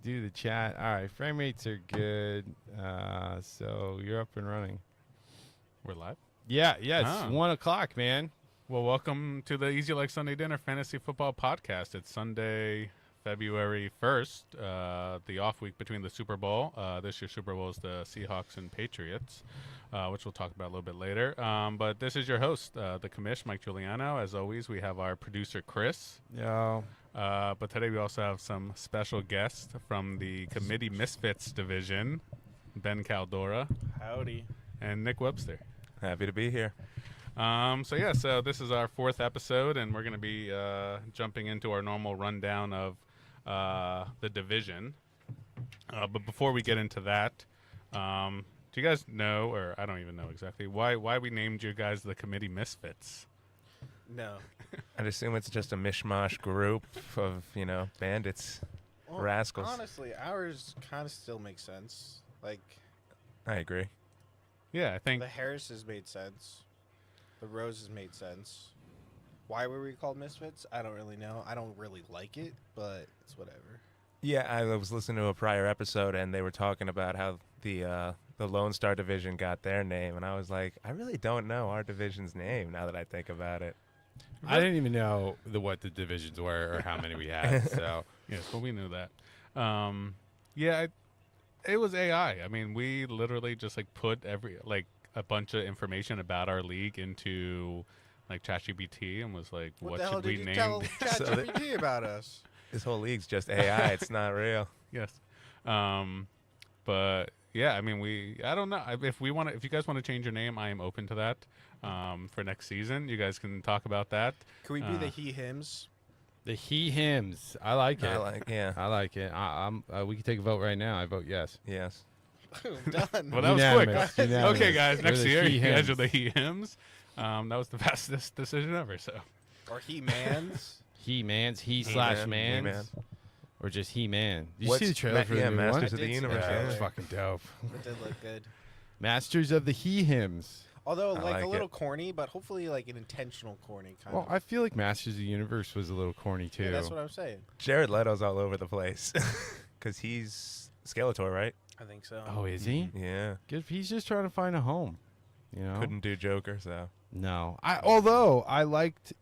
do the chat. All right, frame rates are good. So you're up and running. We're live? Yeah, it's 1 o'clock, man. Well, welcome to the Easy Like Sunday Dinner Fantasy Football Podcast. It's Sunday, February 1st, the off week between the Super Bowl. This year's Super Bowl is the Seahawks and Patriots, which we'll talk about a little bit later. But this is your host, the commish, Mike Giuliano. As always, we have our producer, Chris. Yo. But today we also have some special guests from the committee Misfits division, Ben Caldora. Howdy. And Nick Webster. Happy to be here. So this is our fourth episode, and we're going to be jumping into our normal rundown of the division. But before we get into that, do you guys know, or I don't even know exactly, why we named you guys the committee Misfits? No. I'd assume it's just a mishmash group of, bandits, rascals. Honestly, ours kind of still makes sense. Like, I agree. Yeah, I think the Harrises made sense. The Roses made sense. Why were we called Misfits? I don't really know. I don't really like it, but it's whatever. Yeah, I was listening to a prior episode, and they were talking about how the Lone Star division got their name, and I was like, I really don't know our division's name now that I think about it. I didn't even know what the divisions were or how many we had. So yes, well, we knew that. It was AI. I mean, we literally just put a bunch of information about our league into ChatGPT and was like, what should we name? Tell ChatGPT about us? This whole league's just AI. It's not real. Yes. But yeah, I mean, I don't know if you guys want to change your name, I am open to that. For next season, you guys can talk about that. Can we be the He Hims? the He Hims. I like it. I like it. We can take a vote right now. I vote yes. Yes. Done. Well, that was quick. Unanimous, unanimous. Okay, guys, We're next the year He you guys Hims. are the He Hims. That was the fastest decision ever. So Or He Mans? He Mans, He-Man, Mans, He-Man. or just He Man. Did you What's see the trailer for the new one? Masters of the I did see Universe. that. Yeah, Yeah. it's fucking dope. It did look good. Masters of the He Hims. Although, I like like a little it. corny, but hopefully like an intentional corny kind Well, of. I feel like Masters of the Universe was a little corny too. Yeah, that's what I'm saying. Jared Leto's all over the place because he's Skeletor, right? I think so. Oh, is he? Yeah. Good. He's just trying to find a home. You know. Couldn't do Joker, so. No. Although I liked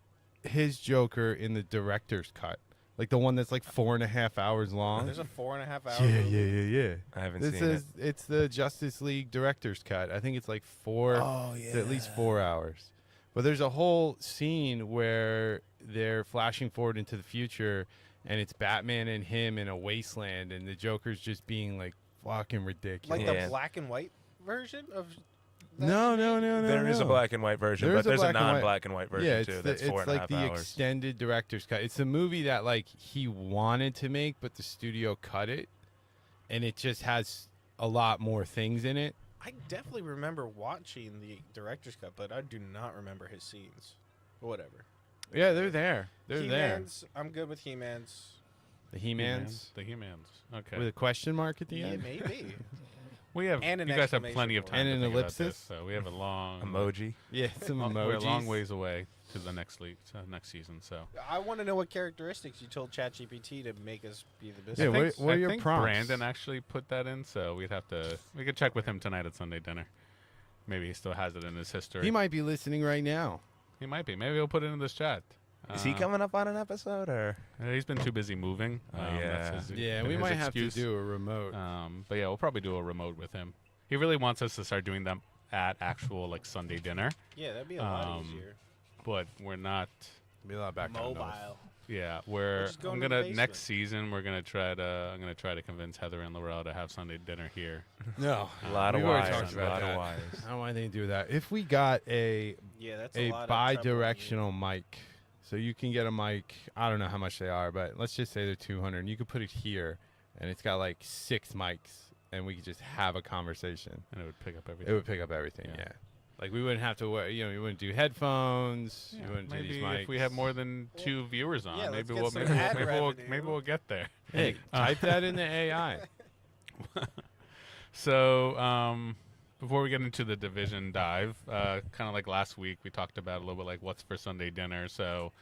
his Joker in the director's cut, like the one that's like 4.5 hours long. There's a 4.5 hour Yeah. movie. I haven't This seen is it's the Justice League director's cut. I think it's like four. Oh, It's at least 4 hours. But there's a whole scene where they're flashing forward into the future, and it's Batman and him in a wasteland, and the Joker's just being like fucking ridiculous. Like Yeah. the black and white version of. that no. There is a black and white version, There but is a there's a black and white- non-black and white version yeah, it's too. the, That's 4.5 it's like the hours. extended director's cut. It's a movie that like he wanted to make, but the studio cut it, and it just has a lot more things in it. I definitely remember watching the director's cut, but I do not remember his scenes. But whatever. Yeah, they're there. They're there. He-Mans, I'm good with He-Mans. The He-Mans the He-Mans. Okay. with a question mark at the Yeah, end. maybe. We have And an you guys have exclamation plenty of point. time And to an think about ellipsis? this, so we have a long Emoji. Yeah, some emojis. We're a long ways away to the next league, next season. So I want to know what characteristics you told ChatGPT to make us be the best. Yeah, what are I your think prompts? Brandon actually put that in, so we could check with him tonight at Sunday dinner. Maybe he still has it in his history. He might be listening right now. He might be. Maybe he'll put it in this chat. Is he coming up on an episode or? He's been too busy moving. Oh, yeah. that's his- Yeah, been we his might have to excuse. do a remote. But yeah, we'll probably do a remote with him. He really wants us to start doing them at actual Sunday dinner, Yeah, that'd be a lot Um, easier. but we're not. Be a lot of background noise. Mobile. Yeah, just go I'm into the gonna next basement. season we're gonna try to. I'm gonna try to convince Heather and Laurel to have Sunday dinner here. No, A lot of we've already wires. talked A about lot that. of wires. I don't want anything to do with that. If we got a Yeah, that's a lot of bi-directional mic, so you can get a mic. I don't know how much they are, but let's just say they're 200. And you could put it here, and it's got like 6 mics, and we could just have a conversation. And it would pick up It everything. would pick up everything. Yeah. Yeah. Like we wouldn't have to wear. You wouldn't do headphones. Yeah, You wouldn't do maybe these mics. if we have more than 2 viewers on, Yeah, let's maybe get we'll some maybe, ad we'll, maybe, we'll, revenue. maybe we'll get there. Hey, type that in the AI. So before we get into the division dive, kind of like last week, we talked about a little bit like what's for Sunday dinner. So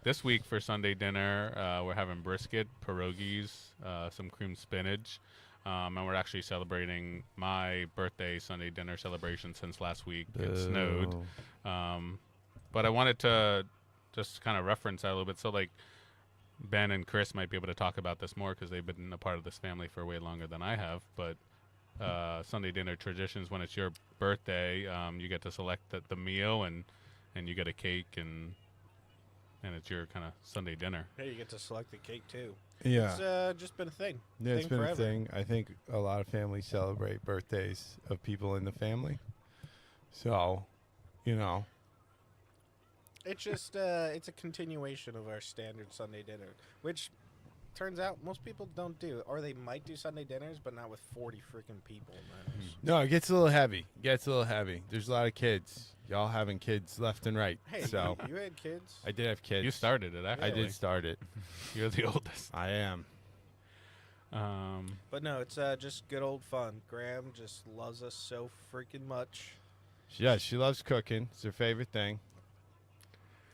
This week for Sunday dinner, we're having brisket, pierogies, some creamed spinach, and we're actually celebrating my birthday Sunday dinner celebration since last week. It snowed. But I wanted to just kind of reference that a little bit. So, like, Ben and Chris might be able to talk about this more because they've been a part of this family for way longer than I have. But Sunday dinner traditions, when it's your birthday, you get to select the meal and you get a cake and it's your kind of Sunday dinner. Hey, you get to select the cake too. Yeah. It's just been a thing. Yeah, it's been forever. a thing. I think a lot of families celebrate birthdays of people in the family. So, It's just it's a continuation of our standard Sunday dinner, which turns out most people don't do, or they might do Sunday dinners, but not with 40 freaking people in the house. no, it gets a little heavy. There's a lot of kids. Y'all having kids left and right. Hey, So you had kids. I did have kids. You started it, actually. I did start it. You're the oldest. I am. But no, it's just good old fun. Graham just loves us so freaking much. Yeah, she loves cooking. It's her favorite thing.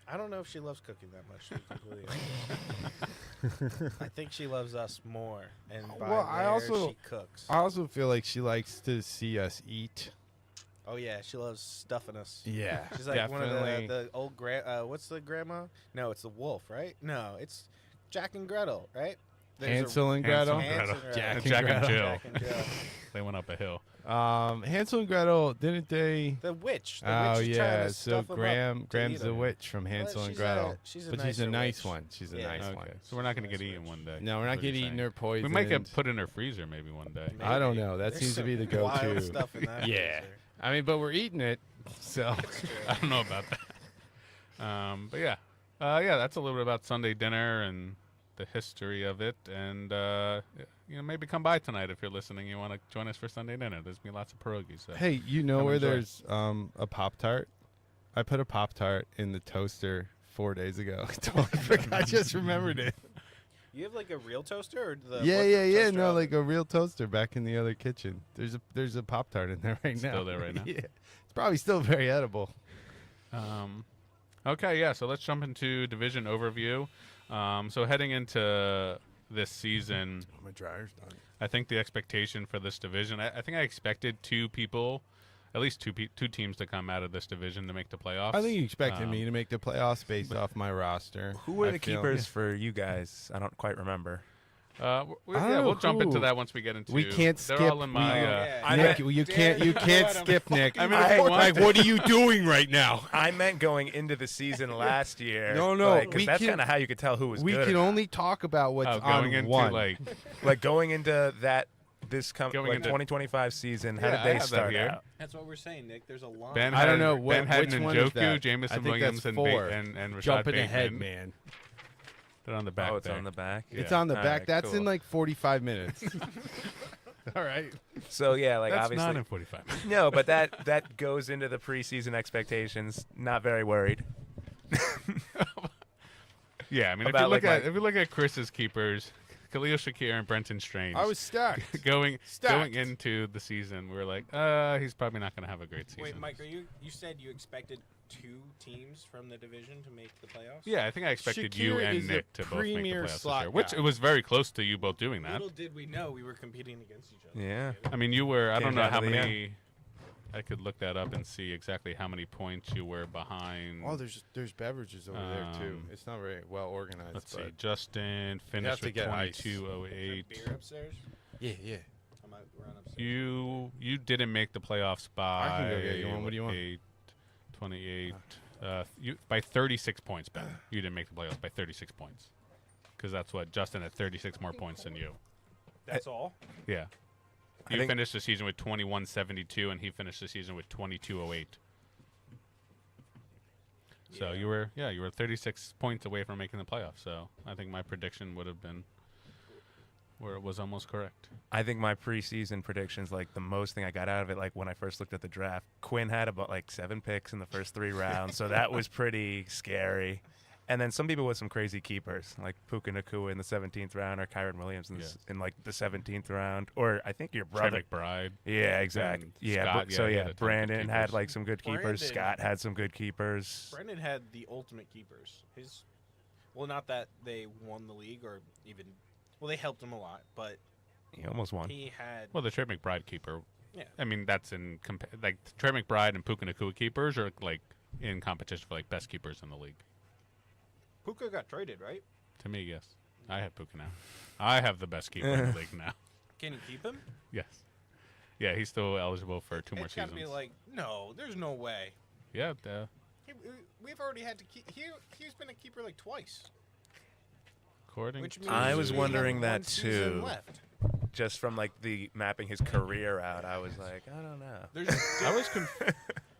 I don't know if she loves cooking that much, to be completely honest. I think she loves us more, and by Well, I also- she cooks. I also feel like she likes to see us eat. Oh yeah, she loves stuffing us. Yeah, She's like definitely. one of the old what's the grandma? No, it's the wolf, right? No, it's Jack and Gretel, right? There's a- Hansel and Gretel. Hansel Hansel and Jack Gretel. and Jack and Gretel. Jill. Jack and Jill. They went up a hill. Hansel and Gretel, didn't they? The witch. The Oh witch is trying yeah, to so stuff 'em up Graham's to eat the 'em. witch from Hansel and she's Gretel. she's But she's nicer a nice witch. one. She's a Yeah. nice Okay, one. so we're not going to Nice get eaten witch. one day. No, we're not What you're getting eaten saying. or poisoned. We might get put in her freezer maybe one day. Maybe. I don't know. That There's seems to some be the wild go-to. stuff in that. Yeah. freezer. I mean, but we're eating it, so. I don't know about that. But yeah. That's a little bit about Sunday dinner and the history of it. And, maybe come by tonight if you're listening. You want to join us for Sunday dinner. There's going to be lots of pierogies. So. Hey, you know Come where enjoy. there's a Pop-Tart? I put a Pop-Tart in the toaster 4 days ago. I totally forgot. I just remembered it. You have like a real toaster, or the Yeah. toaster No, oven? like a real toaster back in the other kitchen. There's a Pop-Tart in there right now. Still there right now? Yeah. It's probably still very edible. Okay, yeah. So let's jump into division overview. So heading into this season, My dryer's done. I think the expectation for this division, I think I expected at least two teams to come out of this division to make the playoffs. I think you expected me to make the playoffs based off my roster. Who were I the feel- keepers for you guys? I don't quite remember. We'll jump into that once we get into. We can't they're skip. all in my. Yeah. Nick, I you can't skip, Nick. I mean, if you want like, what are you doing right now? I meant going into the season last year. No, no, because we that's can- kind of how you could tell who was We good. can only talk about what's going on into one. like going into Going into- 2025 season. How Yeah, did I they have that start here. out? That's what we're saying, Nick. There's a line. Ben I don't had- know, Ben had which one is Njoku, that? I Jamison think Williams, that's and 4. and Rashad Jumping Bateman. ahead, man. They're on the back. Oh, it's there. on the back. Yeah. It's on the All back. right, That's in cool. like 45 minutes. All right. So yeah, like That's obviously not in 45. no, but that goes into the preseason expectations. Not very worried. Yeah, I mean, About, like, if you look at Chris's keepers, Khalil Shakir and Brenton Strange. I was stacked. going Stacked. into the season. We were like, he's probably not going to have a great season. Wait, Mike, you said you expected 2 teams from the division to make the playoffs? Yeah, I think I expected you Shakir and is a Nick to both make the premier playoffs this slot year, which guy. it was very close to you both doing that. Little did we know we were competing against each other. Yeah. I mean, you were. I don't Came know down how to the many. I could look that up and see exactly how many points you were behind. Oh, there's beverages over there too. Um, It's not very well organized. Let's see. but Justin have finished to with get ice. 22:08. Beer upstairs? Yeah. I might run upstairs. You didn't make the playoffs by. I can go get you one. What do you want? 28. You by 36 points, Ben. You didn't make the playoffs by 36 points, because that's what Justin had 36 more points than you. That's all? Yeah. I You think- finished the season with 21.72, and he finished the season with 22.08. So Yeah. you were 36 points away from making the playoffs. So I think my prediction would have been where it was almost correct. I think my preseason predictions, like the most thing I got out of it, like when I first looked at the draft, Quinn had about like 7 picks in the first 3 rounds, so that was pretty scary. And then some people with some crazy keepers, like Puka Nakua in the 17th round, or Kyron Williams in like the 17th round, or I think your Trey brother. McBride. Yeah, exactly. And Yeah, Scott, so he yeah, had a ton of good Brandon had keepers. like some good keepers. Brandon- Scott had some good keepers. Brendan had the ultimate keepers. Well, not that they won the league or even, well, they helped him a lot, but He almost won. he had. Well, the Trey McBride keeper. Yeah. I mean, that's like Trey McBride and Puka Nakua keepers are like in competition for like best keepers in the league. Puka got traded, right? To me, yes. I have Puka now. I have the best keeper in the league now. Can you keep him? Yes. Yeah, he's still eligible for 2 more It's got to seasons. be like, no, there's no way. Yeah, We've already had to keep. He's been a keeper like twice. according Which to means I was we wondering have that one season too. Left. Just from like the mapping his career out, I was like, I don't know. There's I was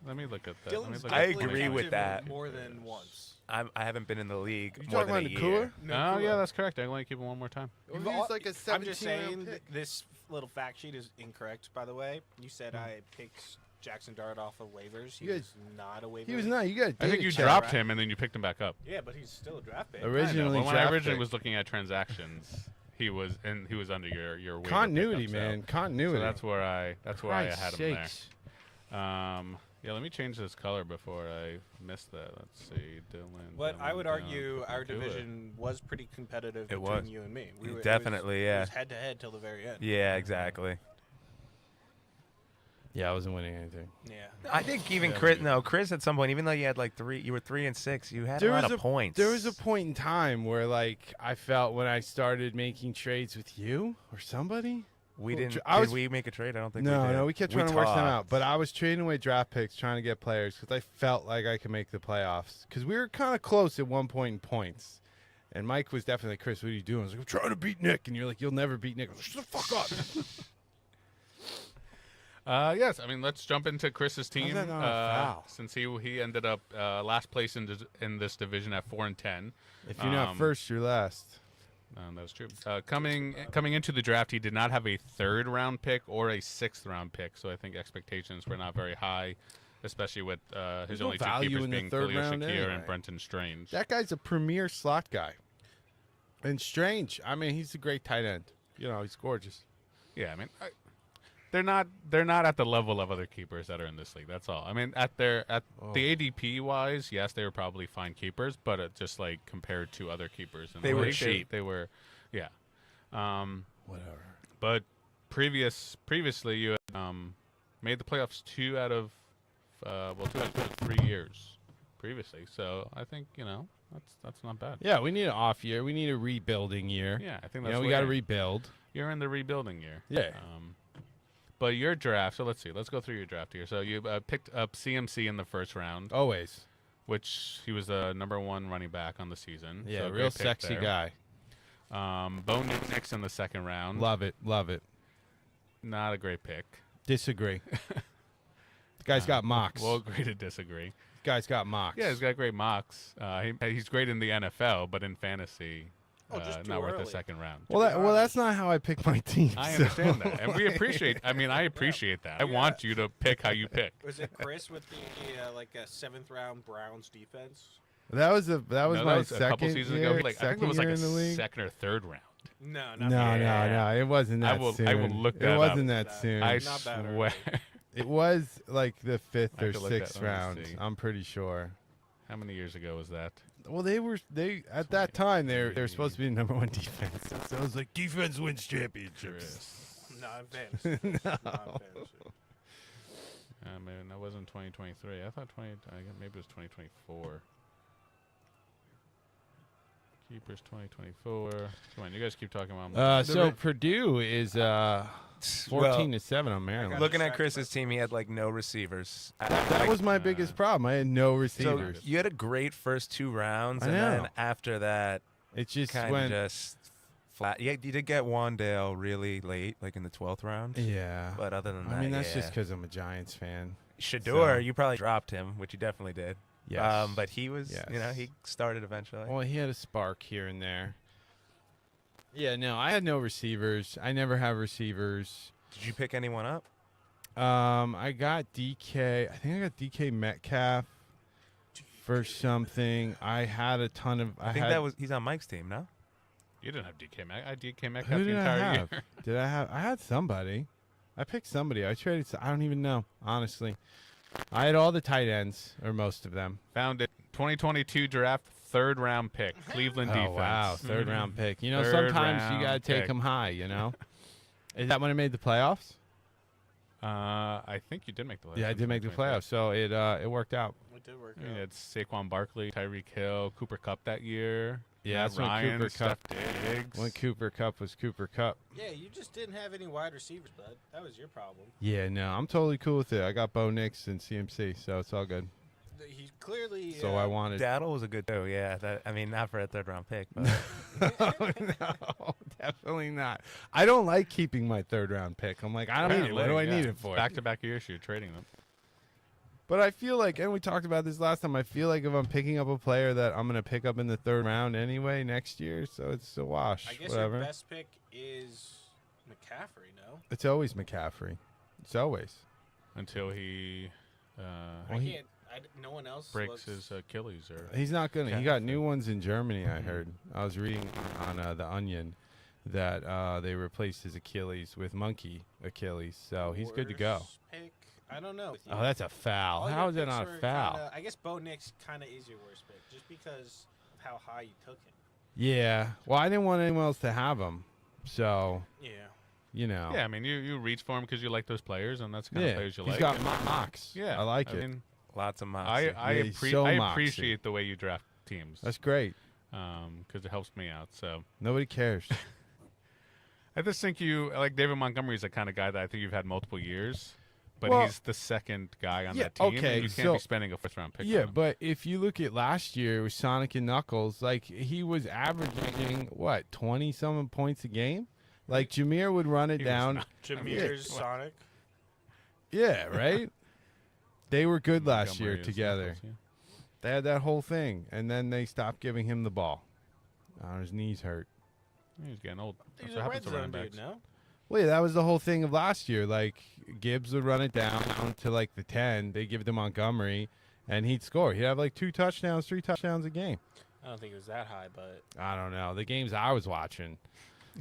Let me look at that. Let me Dylan's look I at definitely agree the- kept with him that. more than once. I haven't been in the league You more talking than a about year. Nakua? Oh, yeah, that's correct. I'm going to keep him one more time. Well, You've he's all- like a I'm just 17-round saying pick. this little fact sheet is incorrect. By the way, you said I picked Jackson Dart off of waivers. He You was guys- not a waiver. He was not. You got. I think you dropped him and then you picked him back up. Yeah, but he's still a draft pick. Originally, I know, but when I draft originally pick. was looking at transactions, he was under your waiver Continuity, pickup, so- man. Continuity. So that's where I Christ had him sakes. there. Yeah, let me change this color before I miss that. Let's see, Dylan. But I Dylan, would Dylan, argue Puka our Nakua. division was pretty competitive It between was. you and me. Definitely, It was head to head till the very end. Yeah, exactly. Yeah, I wasn't winning anything. Yeah. I think even Yeah, Chris. dude. No, Chris at some point, even though you had like you were 3-6. You had There a lot was of points. There was a point in time where, like, I felt when I started making trades with you or somebody. We Well, didn't. I was- Did we make a trade? I don't think. No, we did. no, we kept trying to work them talked. out. But I was trading away draft picks, trying to get players because I felt like I could make the playoffs. Because we were kind of close at one point in points. And Mike was definitely like, Chris, what are you doing? I was like, I'm trying to beat Nick. And you're like, you'll never beat Nick. I was like, shut the fuck up. Yes, I mean let's jump into Chris's team. that not a foul? Since he ended up last place in this division at 4-10. If you're not first, you're last. That was true. Coming into the draft, he did not have a 3rd round pick or a 6th round pick, so I think expectations were not very high, especially with his There's no only two value keepers in the being 3rd Khalil round Shakir anyway. and Brenton Strange. That guy's a premier slot guy. And Strange, I mean, he's a great tight end. You know, he's gorgeous. Yeah, I mean, they're not at the level of other keepers that are in this league. That's all. I mean, the ADP wise, yes, they were probably fine keepers, but just like compared to other keepers in They the were league, shit. they were, yeah. Whatever. But previously, you had made the playoffs 2 out of 3 years previously. So I think that's not bad. Yeah, we need an off year. We need a rebuilding year. Yeah, I think You that's know, we what got to you're- rebuild. You're in the rebuilding year. Yeah. But your draft. So let's see. Let's go through your draft here. So you picked up CMC in the 1st round, Always. which he was the number 1 running back on the season. Yeah, so real great pick sexy there. guy. Bo Nix in the 2nd round. Love it. Love it. Not a great pick. Disagree. The guy's got mocks. We'll agree to disagree. The guy's got mocks. Yeah, he's got great mocks. He's great in the NFL, but in fantasy, just too not worth early. the 2nd round. well, that's not how I pick my team. I so- understand that, and we appreciate. I mean, I appreciate that. I want you to pick how you pick. Was it Chris with the like a 7th round Browns defense? That was No, my was a couple second seasons year. ago. Like, I think it was like second a year in the league. 2nd or 3rd round. No, No, not no, it wasn't I that will- soon. I will look that It up. wasn't that soon. I Not that swear. It was like the 5th I or could look that- 6th let me round. see. I'm pretty sure. How many years ago was that? Well, they at that time they're supposed to be the number 1 defense. So I was like, defense wins championships. Not in fantasy. Not in fantasy. I mean, that wasn't 2023. I thought maybe it was 2024. Keepers 2024. Come on, you guys keep talking about. So Purdue is 14-7 on Maryland. Looking at distracted Chris's team, he had like no receivers. That was my biggest problem. I had no So receivers. you had a great first 2 rounds, I and know. then after that, It just kind of went. just flat. Yeah, you did get Wandale really late, like in the 12th round. Yeah. But other than that, I mean, that's yeah. just because I'm a Giants fan. Shador, so- you probably dropped him, which you definitely did. Yes. But he was, Yes. he started eventually. Well, he had a spark here and there. Yeah, no, I had no receivers. I never have receivers. Did you pick anyone up? I got DK. I think I got DK Metcalf for something. I had a ton of. I think he's on Mike's team, no? You didn't have DK Metcalf. I had DK Who Metcalf the did I entire have? year. Did I have? I had somebody. I picked somebody. I traded. I don't even know, honestly. I had all the tight ends, or most of them. Found it. 2022 draft, 3rd round pick, Cleveland defense. Oh wow, third round pick. You know, Third sometimes you gotta round take pick. them high. You know, is that when it made the playoffs? I think you did make the playoffs. Yeah, I did make the playoffs, so it worked out. It did work I mean, out. it's Saquon Barkley, Tyreek Hill, Cooper Cup that year. Yeah, Matt that's when Ryan, Cooper Kupp. Steph Diggs. When Cooper Cup was Cooper Cup. Yeah, you just didn't have any wide receivers, bud. That was your problem. Yeah, no, I'm totally cool with it. I got Bo Nix and CMC, so it's all good. He clearly. So I wanted. Daddle was a good too. Yeah, I mean, not for a 3rd round pick, but No, definitely not. I don't like keeping my 3rd round pick. I'm like, I don't need it. What do I need it for? Back-to-back years, you're trading them. But I feel like, and we talked about this last time, I feel like if I'm picking up a player that I'm going to pick up in the 3rd round anyway next year, so it's a wash. I guess Whatever. your best pick is McCaffrey, no? It's always McCaffrey. It's always. Until he Well, he- No one else breaks looks, his Achilles. Or He's not going to. He got McCaffrey. new ones in Germany, I heard. I was reading on The Onion that they replaced his Achilles with monkey Achilles, so he's good to go. worst Pick. I don't know. Oh, that's a foul. All How your is that picks not were a foul? kinda- I guess Bo Nix kind of is your worst pick, just because of how high you took him. Yeah. Well, I didn't want anyone else to have him, so Yeah. you know. yeah, I mean, you reach for him because you like those players, and that's the kind of Yeah. players you He's like. got and- mocks. yeah, I like it. mean, lots of mocks. he's so I moxie. appreciate the way you draft teams. That's great. Because it helps me out. So Nobody cares. I just think you like David Montgomery's the kind of guy that I think you've had multiple years, but Well, he's the second guy on yeah, that team. okay, and you can't so- be spending a 1st round pick. Yeah, on him. but if you look at last year with Sonic and Knuckles, like he was averaging what 20-some points a game. Like Jameer would run it He was down. not. Jameer's Sonic. Yeah, right. They were good last year Montgomery is together. Knuckles, yeah. They had that whole thing, and then they stopped giving him the ball. His knees hurt. He's getting old. That's He's what a red happens to running zone backs. dude, no? Well, yeah, that was the whole thing of last year. Like Gibbs would run it down to like the 10. They give it to Montgomery, and he'd score. He'd have like 2 touchdowns, 3 touchdowns a game. I don't think it was that high, but I don't know. The games I was watching,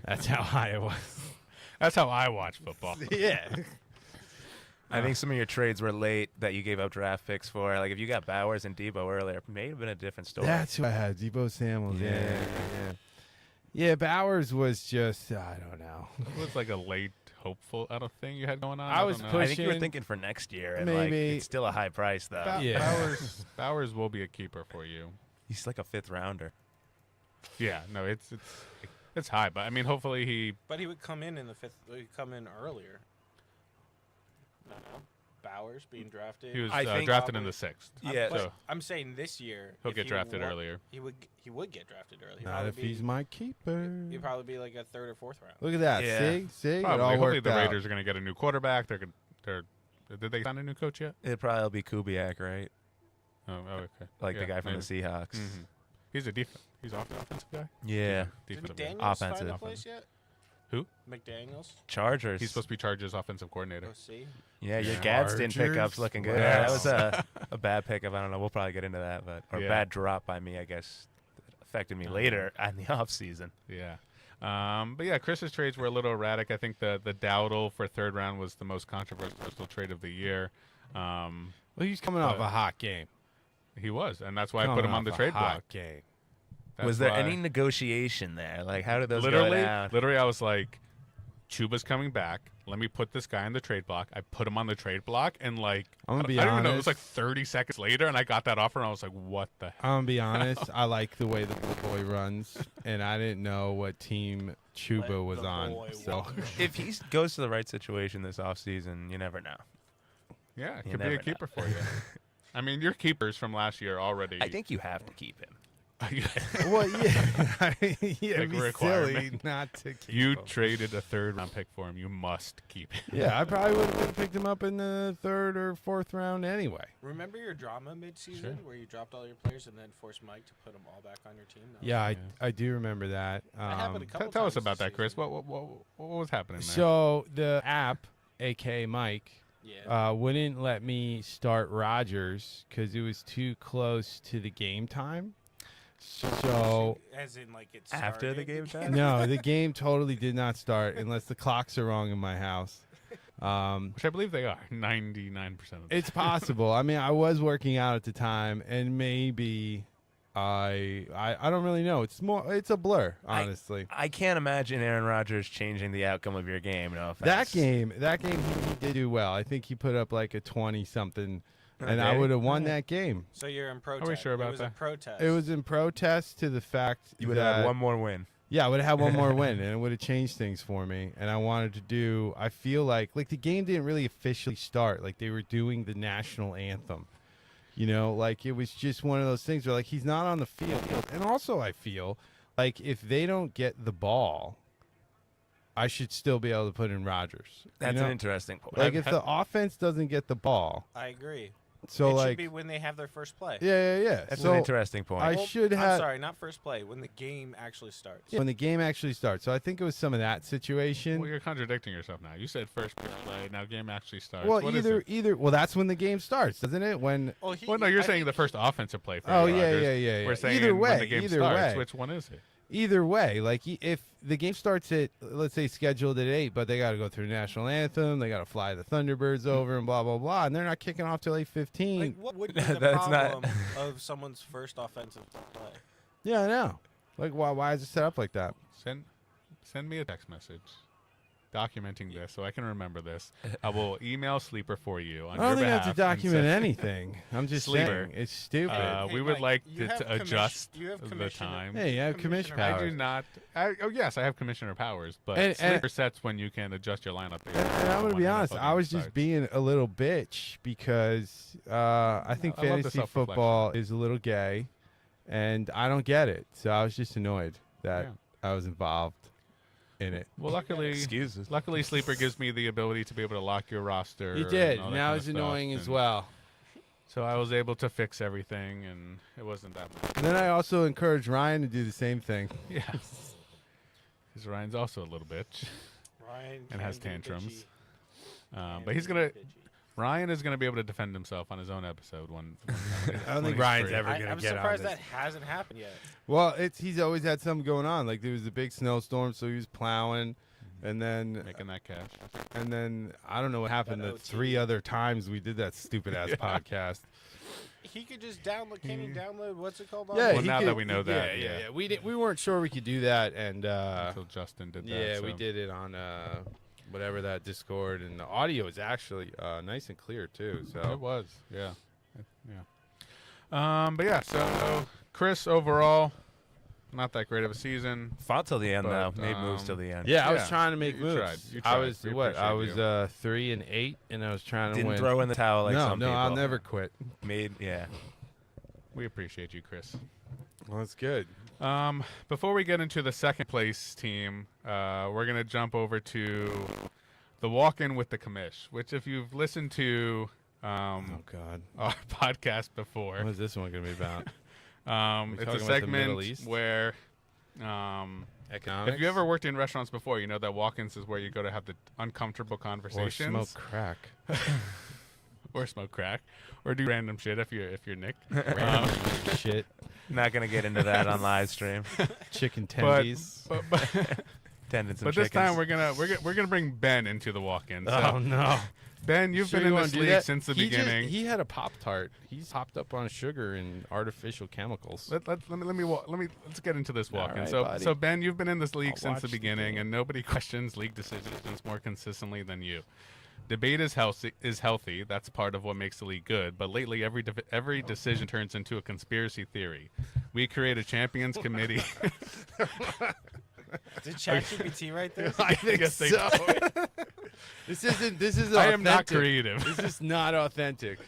that's how high it was. That's how I watch football. Yeah. I think some of your trades were late that you gave up draft picks for. Like if you got Bowers and Debo earlier, it may have been a different story. That's who I had. Debo Samuels. Yeah. Yeah, Bowers was just, I don't know. It was like a late hopeful out of thing you had going on. I was don't know. I think you were pushing- thinking for next year, and Maybe. like it's still a high price though. Yeah. Bowers will be a keeper for you. He's like a 5th rounder. Yeah, no, it's high, but I mean, hopefully he. he would come in the 5th. He'd come in earlier. No. Bowers being drafted. He was I think drafted in probably- the 6th. Yeah. But So I'm saying this year he'll if get he drafted wa- earlier. He would get drafted early. He'd Not probably if be- he's my keeper. He'd probably be like a 3rd or 4th round. Look at that. Yeah. See? It Probably. all Hopefully worked the out. Raiders are going to get a new quarterback. Did they sign a new coach yet? It'd probably be Kubiak, right? Oh, okay. Like the Yeah, guy from maybe. the Seahawks. Mhm. He's He's off the offensive guy. Yeah. Did Defensive guy. McDaniels Offensive. find a place yet? Who? McDaniels. Chargers. He's supposed to be Chargers offensive coordinator. Oh, see. Yeah, your Yeah. Gadsden pickups Chargers? looking good. Wow. Yeah, that was a bad pickup. I don't know. We'll probably get into that, but or Yeah. bad drop by me, I guess. That affected me later in the offseason. Yeah. But yeah, Chris's trades were a little erratic. I think the Dowdle for 3rd round was the most controversial trade of the year. Well, he's coming off But- a hot game. He was, and that's why I Coming put him on off the a trade hot block. game. That's Was there why- any negotiation there? Like, how did those go literally, down? literally, I was like, Chuba's coming back. Let me put this guy on the trade block. I put him on the trade block, and like, I'm gonna be I don't even know. It was honest. like 30 seconds later, and I got that offer, and I was like, what the heck? I'm gonna be honest. I like the way the boy runs, and I didn't know what team Chuba Let was the on. boy So walk. If he goes to the right situation this offseason, you never know. Yeah, it You could be never a know. keeper for you. I mean, your keepers from last year already. I think you have to keep him. well, yeah, yeah, it'd Like be silly requirement. not to keep you him. traded a 3rd round pick for him. You must keep him. Yeah, I probably would have picked him up in the 3rd or 4th round anyway. Remember your drama mid-season Sure. where you dropped all your players and then forced Mike to put them all back on your team? That Yeah, was- I do remember that. That happened a couple Tell us times about this that, Chris. season. What was happening there? So the app, aka Mike, wouldn't let me start Rogers because it was too close to the game time. So as in like it After the started game time? no, the game totally did not start unless the clocks are wrong in my house. Which I believe they are 99% of the It's possible. I mean, I was working out at the time, and maybe I don't really know. It's a blur, honestly. I can't imagine Aaron Rodgers changing the outcome of your game. No That offense. game, he did do well. I think he put up like a 20-something, and I Okay. would have won that game. So you're in protest. sure about it was that? A protest. It was in protest to the fact You would have that had one more win. yeah, I would have had one more win, and it would have changed things for me. And I wanted to do. I feel like the game didn't really officially start. Like they were doing the national anthem. You know, like it was just one of those things where like he's not on the field. And also I feel like if they don't get the ball, I should still be able to put in Rodgers. That's you know? an interesting point. Like if the offense doesn't get the ball, I agree. so it like should be when they have their first play. yeah. That's So an interesting point. I should have. I'm sorry, not first play. When the game actually starts. When the game actually starts. So I think it was some of that situation. Well, you're contradicting yourself now. You said first play, now game actually starts. Well, What is it? either. Well, that's when the game starts, doesn't it? When Well, Well, no, you're I saying think the first offensive play for Oh, Aaron yeah, Rodgers. yeah. We're saying Either when way, the game either starts. way. Which one is it? either way, like if the game starts at, let's say, scheduled at 8, but they got to go through the national anthem, they got to fly the Thunderbirds over, and blah blah blah, and they're not kicking off till 8:15. Like, what would be the That's not- problem of someone's first offensive play? Yeah, I know. Like, why is it set up like that? Send me a text message documenting this so I can remember this. I will email Sleeper for you on I don't your think I behalf. have to and document send- anything. I'm just Sleeper. saying it's stupid. Hey, we would Mike, like you to have adjust you have the commissioner- time. Hey, I have commission Commissioner I powers. do not. Yes, I have commissioner powers, but And- Sleeper sets when you can adjust your lineup. And I'm gonna be honest. I was just being a little bitch because I think I love the fantasy self-reflection. football is a little gay, and I don't get it. So I was just annoyed that I was involved in it. Well, luckily, Excuses. Sleeper gives me the ability to be able to lock your roster. You and did. all that Now kind it's of stuff, annoying as and well. So I was able to fix everything, and it wasn't that much. And then I also encouraged Ryan to do the same thing. Yeah. Because Ryan's also a little bitch. Ryan And has can be tantrums. bitchy. But he's Can gonna. be bitchy. Ryan is gonna be able to defend himself on his own episode. I don't think Ryan's ever gonna I'm get on surprised this. that hasn't happened yet. Well, he's always had something going on. Like there was a big snowstorm, so he was plowing, and then making that cash. I don't know what happened Got the OT. 3 other times we did that stupid ass podcast. He could just download. Can he download? What's it called? Yeah, Well, he now could- that we know that, yeah, yeah. we weren't sure we could do that, and Until Justin did that. yeah, we so. did it on whatever that Discord, and the audio is actually nice and clear too. It So was, yeah. But yeah, so Chris overall, not that great of a season. Fought till the end, though. But, Made moves till the end. yeah, I was Yeah, trying to make you moves. tried. You I tried. was We what? I appreciate was 3-8, and I was trying to Didn't win. throw in the towel like no, some people. I'll never quit. Yeah. We appreciate you, Chris. Well, that's good. Before we get into the second place team, we're gonna jump over to the walk-in with the commish, which if you've listened to Oh God, our podcast before, what is this one going to be about? it's talking a about the Middle segment East? where Economics. if you ever worked in restaurants before, you know that walk-ins is where you go to have the uncomfortable or conversations, smoke crack? or smoke crack, or do random shit if you're Nick. Random shit. Not going to get into that on live stream. Chicken But, tendies. Tendons and but this chickens. time we're gonna bring Ben into the walk-in. So Oh no! Ben, you've Sure been you in wanna this do league that? since the He just- beginning. he had a Pop-Tart. He's hopped up on sugar and artificial chemicals. Let's get into this All walk-in. right, so buddy. so Ben, you've been in this league I'll since the watch the beginning, game. and nobody questions league decisions more consistently than you. Debate is healthy. That's part of what makes the league good. But lately, every decision turns into a conspiracy theory. We create a champions committee. Did ChatGPT write this? I think Yes, they so. This is I am not authentic. creative. This is not authentic.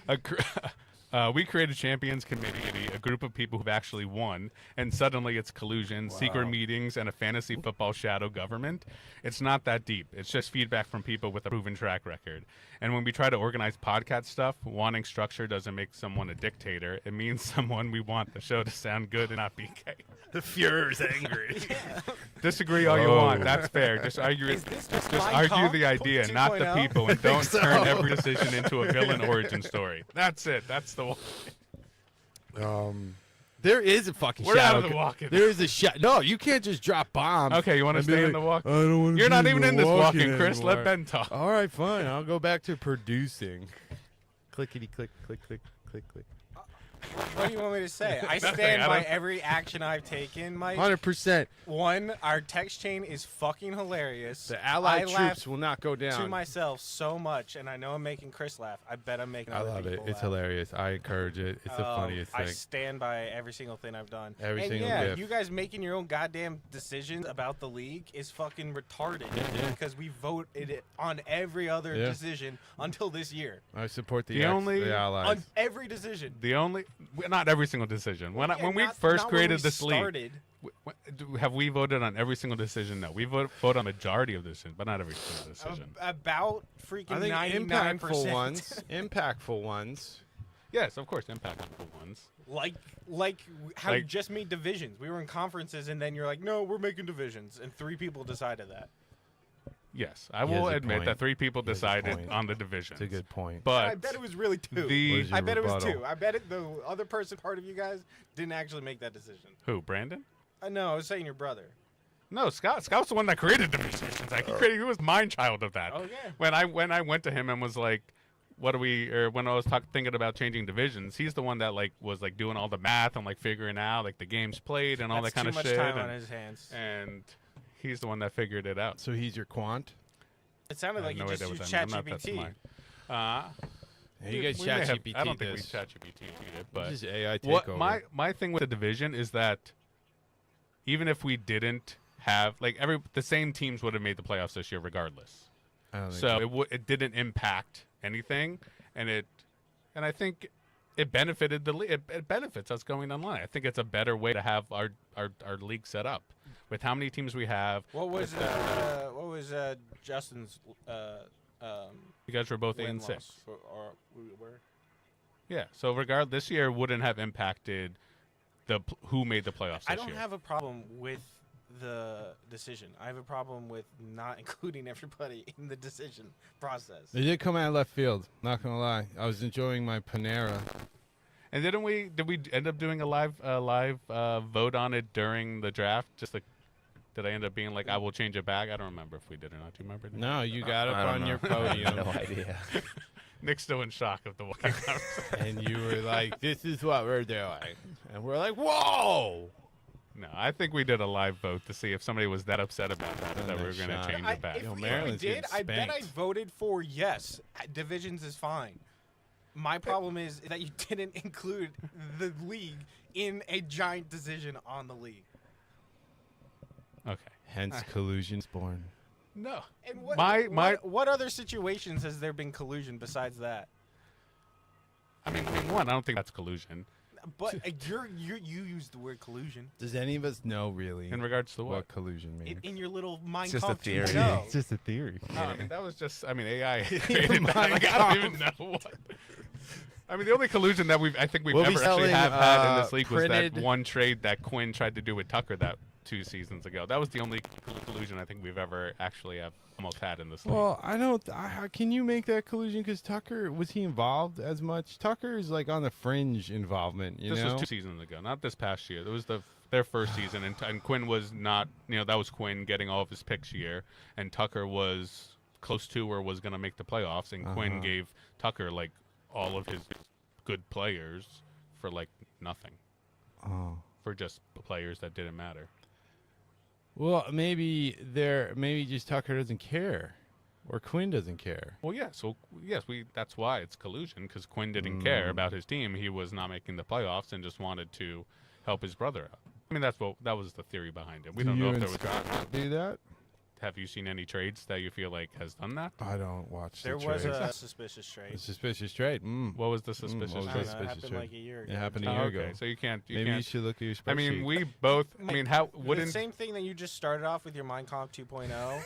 We created Champions Committee, a group of people who've actually won, and suddenly it's collusion, secret meetings, and a fantasy football shadow government. It's not that deep. It's just feedback from people with a proven track record. And when we try to organize podcast stuff, wanting structure doesn't make someone a dictator. It means someone we want the show to sound good and not be gay. The Fuhrer's angry. Disagree all you want. That's fair. Just argue. Is this just Just Mein argue Kampf the idea, not the 2.0? people, and don't so. turn every decision into a villain origin story. That's it. That's the one. There is a fucking We're shadow. out of the walk-in. There is a shadow. No, you can't just drop bombs. Okay, you want to and be stay in like, the walk? I don't want to. You're not even in this walk-in, Chris. anymore. Let Ben talk. All right, fine. I'll go back to producing. Clickety click, click, click, click, click. What do you want me to say? I Nothing, stand by Adam. every action I've taken, Mike. 100%. One, our text chain is fucking hilarious. The Allied I troops laugh will not go to down. myself so much, and I know I'm making Chris laugh. I bet I'm making I other love it. people It's laugh. hilarious. I encourage it. It's the funniest I thing. stand by every single thing I've done. Every and single yeah, gif. you guys making your own goddamn decisions about the league is fucking retarded Yeah. because we voted it on every other Yeah. decision until this year. I support The only- the Allies. On every decision. Not every single decision. When Yeah, we not- first not when created we this league, started. have we voted on every single decision? No, we vote on majority of decisions, but not every single decision. About I freaking think 99%. impactful ones. Impactful ones. Yes, of course, impactful ones. Like how you Like- just made divisions. We were in conferences, and then you're like, no, we're making divisions, and 3 people decided that. Yes, I He has will a admit point. that 3 people He has a decided point. on the divisions. It's a good point. But I bet it was really 2. What the is your I bet it was rebuttal? 2. I bet the other person, part of you guys, didn't actually make that decision. who? Brandon? No, I was saying your brother. No, Scott. Scott's the one that created the decisions. Like, he was mind child of that. Okay. When I went to him and was like, "What do we?" Or when I was thinking about changing divisions, he's the one that was doing all the math and figuring out the games played and all That's that kind too of much shit. time on and, his hands. and he's the one that figured it out. So he's your quant? It sounded I like have you no just idea what used that means. I'm not that ChatGPT. smart. Hey, you guys We may have- ChatGPT I don't think we this. ChatGPT it, but Just AI what takeover. my thing with the division is that even if we didn't have the same teams would have made the playoffs this year regardless. I don't think So it didn't impact anything, and I think it benefited the league. It benefits us going online. I think it's a better way to have our league set up with how many teams we have. What was Justin's You guys were both 8 and 6. Or we were? Yeah. So this year wouldn't have impacted who made the playoffs this I don't year. have a problem with the decision. I have a problem with not including everybody in the decision process. They did come out of left field. Not gonna lie, I was enjoying my Panera. And did we end up doing a live vote on it during the draft? Did I end up being like, I will change it back? I don't remember if we did or not. Do you remember? No, you got up I don't on know. your podium, No idea. Nick's still in shock of the walking conversation. and you were like, "This is what we're doing," and we're like, "Whoa!" No, I think we did a live vote to see if somebody was that upset about that Oh, that we were nice going to shot. change I, it back. Yo, if we Maryland's did, getting I bet I spanked. voted for yes. Divisions is fine. My problem is that you didn't include the league in a giant decision on the league. Okay. Hence, collusion's born. No. And what, My what other situations has there been collusion besides that? I mean, one, I don't think that's collusion. But you used the word collusion Does any of us know really In regards to what what? collusion means? in your little mind just a Kampf theory. 2.0. It's just a theory. No, I mean, that was just, AI created that. Mein Like, I don't even know what. I mean, the only collusion that I think we've We'll be ever actually selling, had in this league was printed- that one trade that Quinn tried to do with Tucker that 2 seasons ago. That was the only collusion I think we've ever actually almost had in this league. Well, I don't. How can you make that collusion? Because Tucker, was he involved as much? Tucker is like on the fringe involvement. You This know. was 2 seasons ago, not this past year. It was their first season, and Quinn was not. That was Quinn getting all of his picks year, and Tucker was close to or was going to make the playoffs, and Quinn Uh-huh. gave Tucker all of his good players for nothing, Oh. for just players that didn't matter. Well, maybe just Tucker doesn't care, or Quinn doesn't care. Well, yeah. So yes, that's why it's collusion, because Quinn didn't care about his team. He was not making the playoffs and just wanted to help his brother out. I mean, that was the theory behind it. We don't know if there was. Scott do that? have you seen any trades that you feel like has done that? I don't watch. There the was trades. a suspicious trade. A suspicious trade. What was the suspicious what was I trade? don't know, it suspicious happened trade. like a year ago. It happened a Oh, year okay, ago. so you can't. Maybe you should look at your spreadsheet. I mean, we both. I mean, how The wouldn't same thing that you just started off with your Mind Comp 2.0.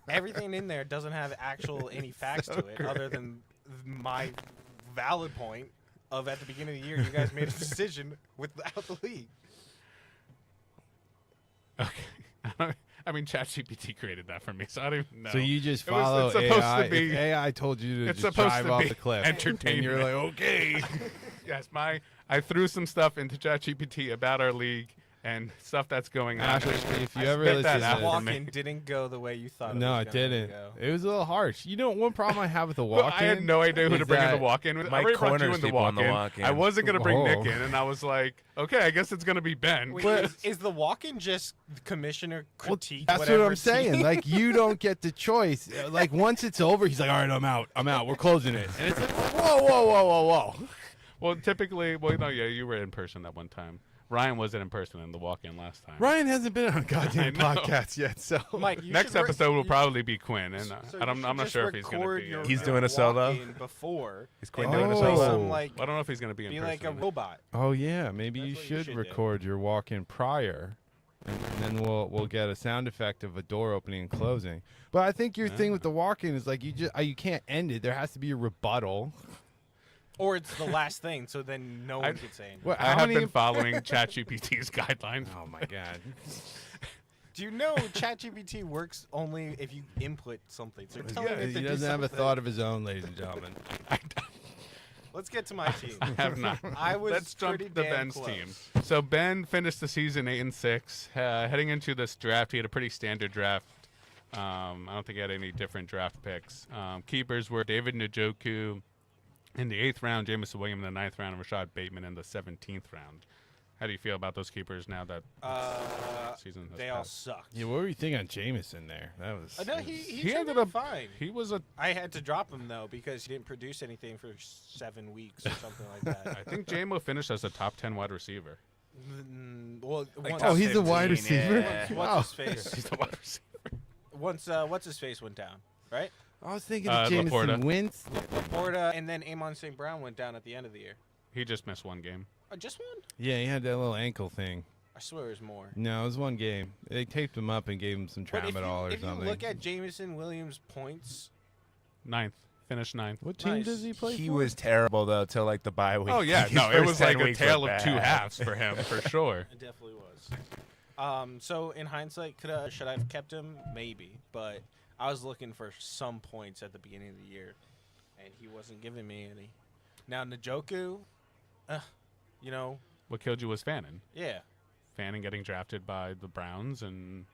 Everything in there doesn't have any facts to it other than my valid point of at the beginning of the year you guys made a decision without the league. Okay. I mean, ChatGPT created that for me, so I don't even know. So you just It was- follow it's supposed AI. to be- If AI told you to it's just supposed drive to off be the cliff, entertainment. and you're like, okay. Yes, I threw some stuff into ChatGPT about our league and stuff that's going on. Ashley, if you I ever spit listen that to out this, for Walk-in me. didn't go the way you thought. no, it it was gonna didn't. Go. It was a little harsh. You know, one problem I have with the Well, walk-in. I had no idea who to is bring in the that- walk-in. I Mike already brought you corners in the people on the walk-in. walk-in. I wasn't gonna bring Nick Whoa. in, and I was like, okay, I guess it's gonna be Ben. Wait, But- is the walk-in just commissioner Well, critique? that's what whatever I'm saying. team? Like, you don't get the choice. Like, once it's over, he's like, all right, I'm out. We're closing it. And it's like, whoa. Well, typically, no, yeah, you were in person that one time. Ryan wasn't in person in the walk-in last time. Ryan hasn't been on a I goddamn know. podcast yet, so. Mike, you Next should episode will you- probably be Quinn, and so I'm you not should sure if just he's gonna record be. your- He's your doing a solo? walk-in before. Is Quinn and doing a play solo? some, like, I don't know if he's gonna be in be person. like a or not. robot. Oh, yeah. Maybe That's you what you should should do. record your walk-in prior. And then we'll get a sound effect of a door opening and closing. But I think your thing with the walk-in is like you can't end it. There has to be a rebuttal. Or it's the last thing, so then no one can say anything. What, I how have many? been following ChatGPT's guidelines. Oh my god. Do you know ChatGPT works only if you input something? So tell Yeah, it to he do doesn't have a something. thought of his own, ladies and gentlemen. Let's get to my team. I have not. I was Let's jump pretty to damn Ben's close. team. So Ben finished the season 8-6. Heading into this draft, he had a pretty standard draft. I don't think he had any different draft picks. Keepers were David Njoku in the 8th round, Jameson Williams in the 9th round, and Rashad Bateman in the 17th round. How do you feel about those keepers now that season has They all passed? sucked. Yeah, what were you thinking on Jameson there? That was. No, it he was- turned ended out up fine. He was a. I had to drop him though because he didn't produce anything for 7 weeks or something like that. I think JMO finished as a top 10 wide receiver. Well, Like once, Oh, top he's the wide 15, receiver. yeah. Wow. what's his face? He's the wide receiver. Once what's his face went down, right? I was thinking of Jameson Laporta. Wentz. Laporta and then Amon St. Brown went down at the end of the year. He just missed one game. Just one? Yeah, he had that little ankle thing. I swear it was more. No, it was one game. They taped him up and gave him some But tramadol or if something. you look at Jameson Williams' points, 9th. Finished 9th. What team Nice. does he play He for? was terrible though till like the bye week. Oh yeah, His no, it first was 10 like a weeks tale were of two bad. halves for him, for sure. it definitely was. So in hindsight, should I have kept him? Maybe, but I was looking for some points at the beginning of the year, and he wasn't giving me any. Now Njoku, you know, What killed you was Fannin. yeah, Fannin getting drafted by the Browns, and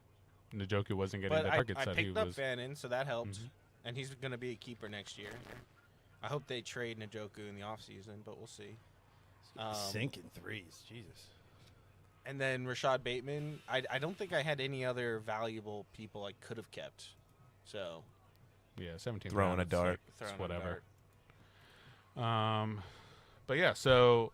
Njoku wasn't getting but the I targets that he picked up was. Fannin, so that helped, Mhm. and he's going to be a keeper next year. I hope they trade Njoku in the offseason, but we'll see. Sinking threes. Jesus. And then Rashad Bateman, I don't think I had any other valuable people I could have kept. So, Yeah, 17. Throwing a rounds, dart. like, throwing it's a whatever. But yeah, so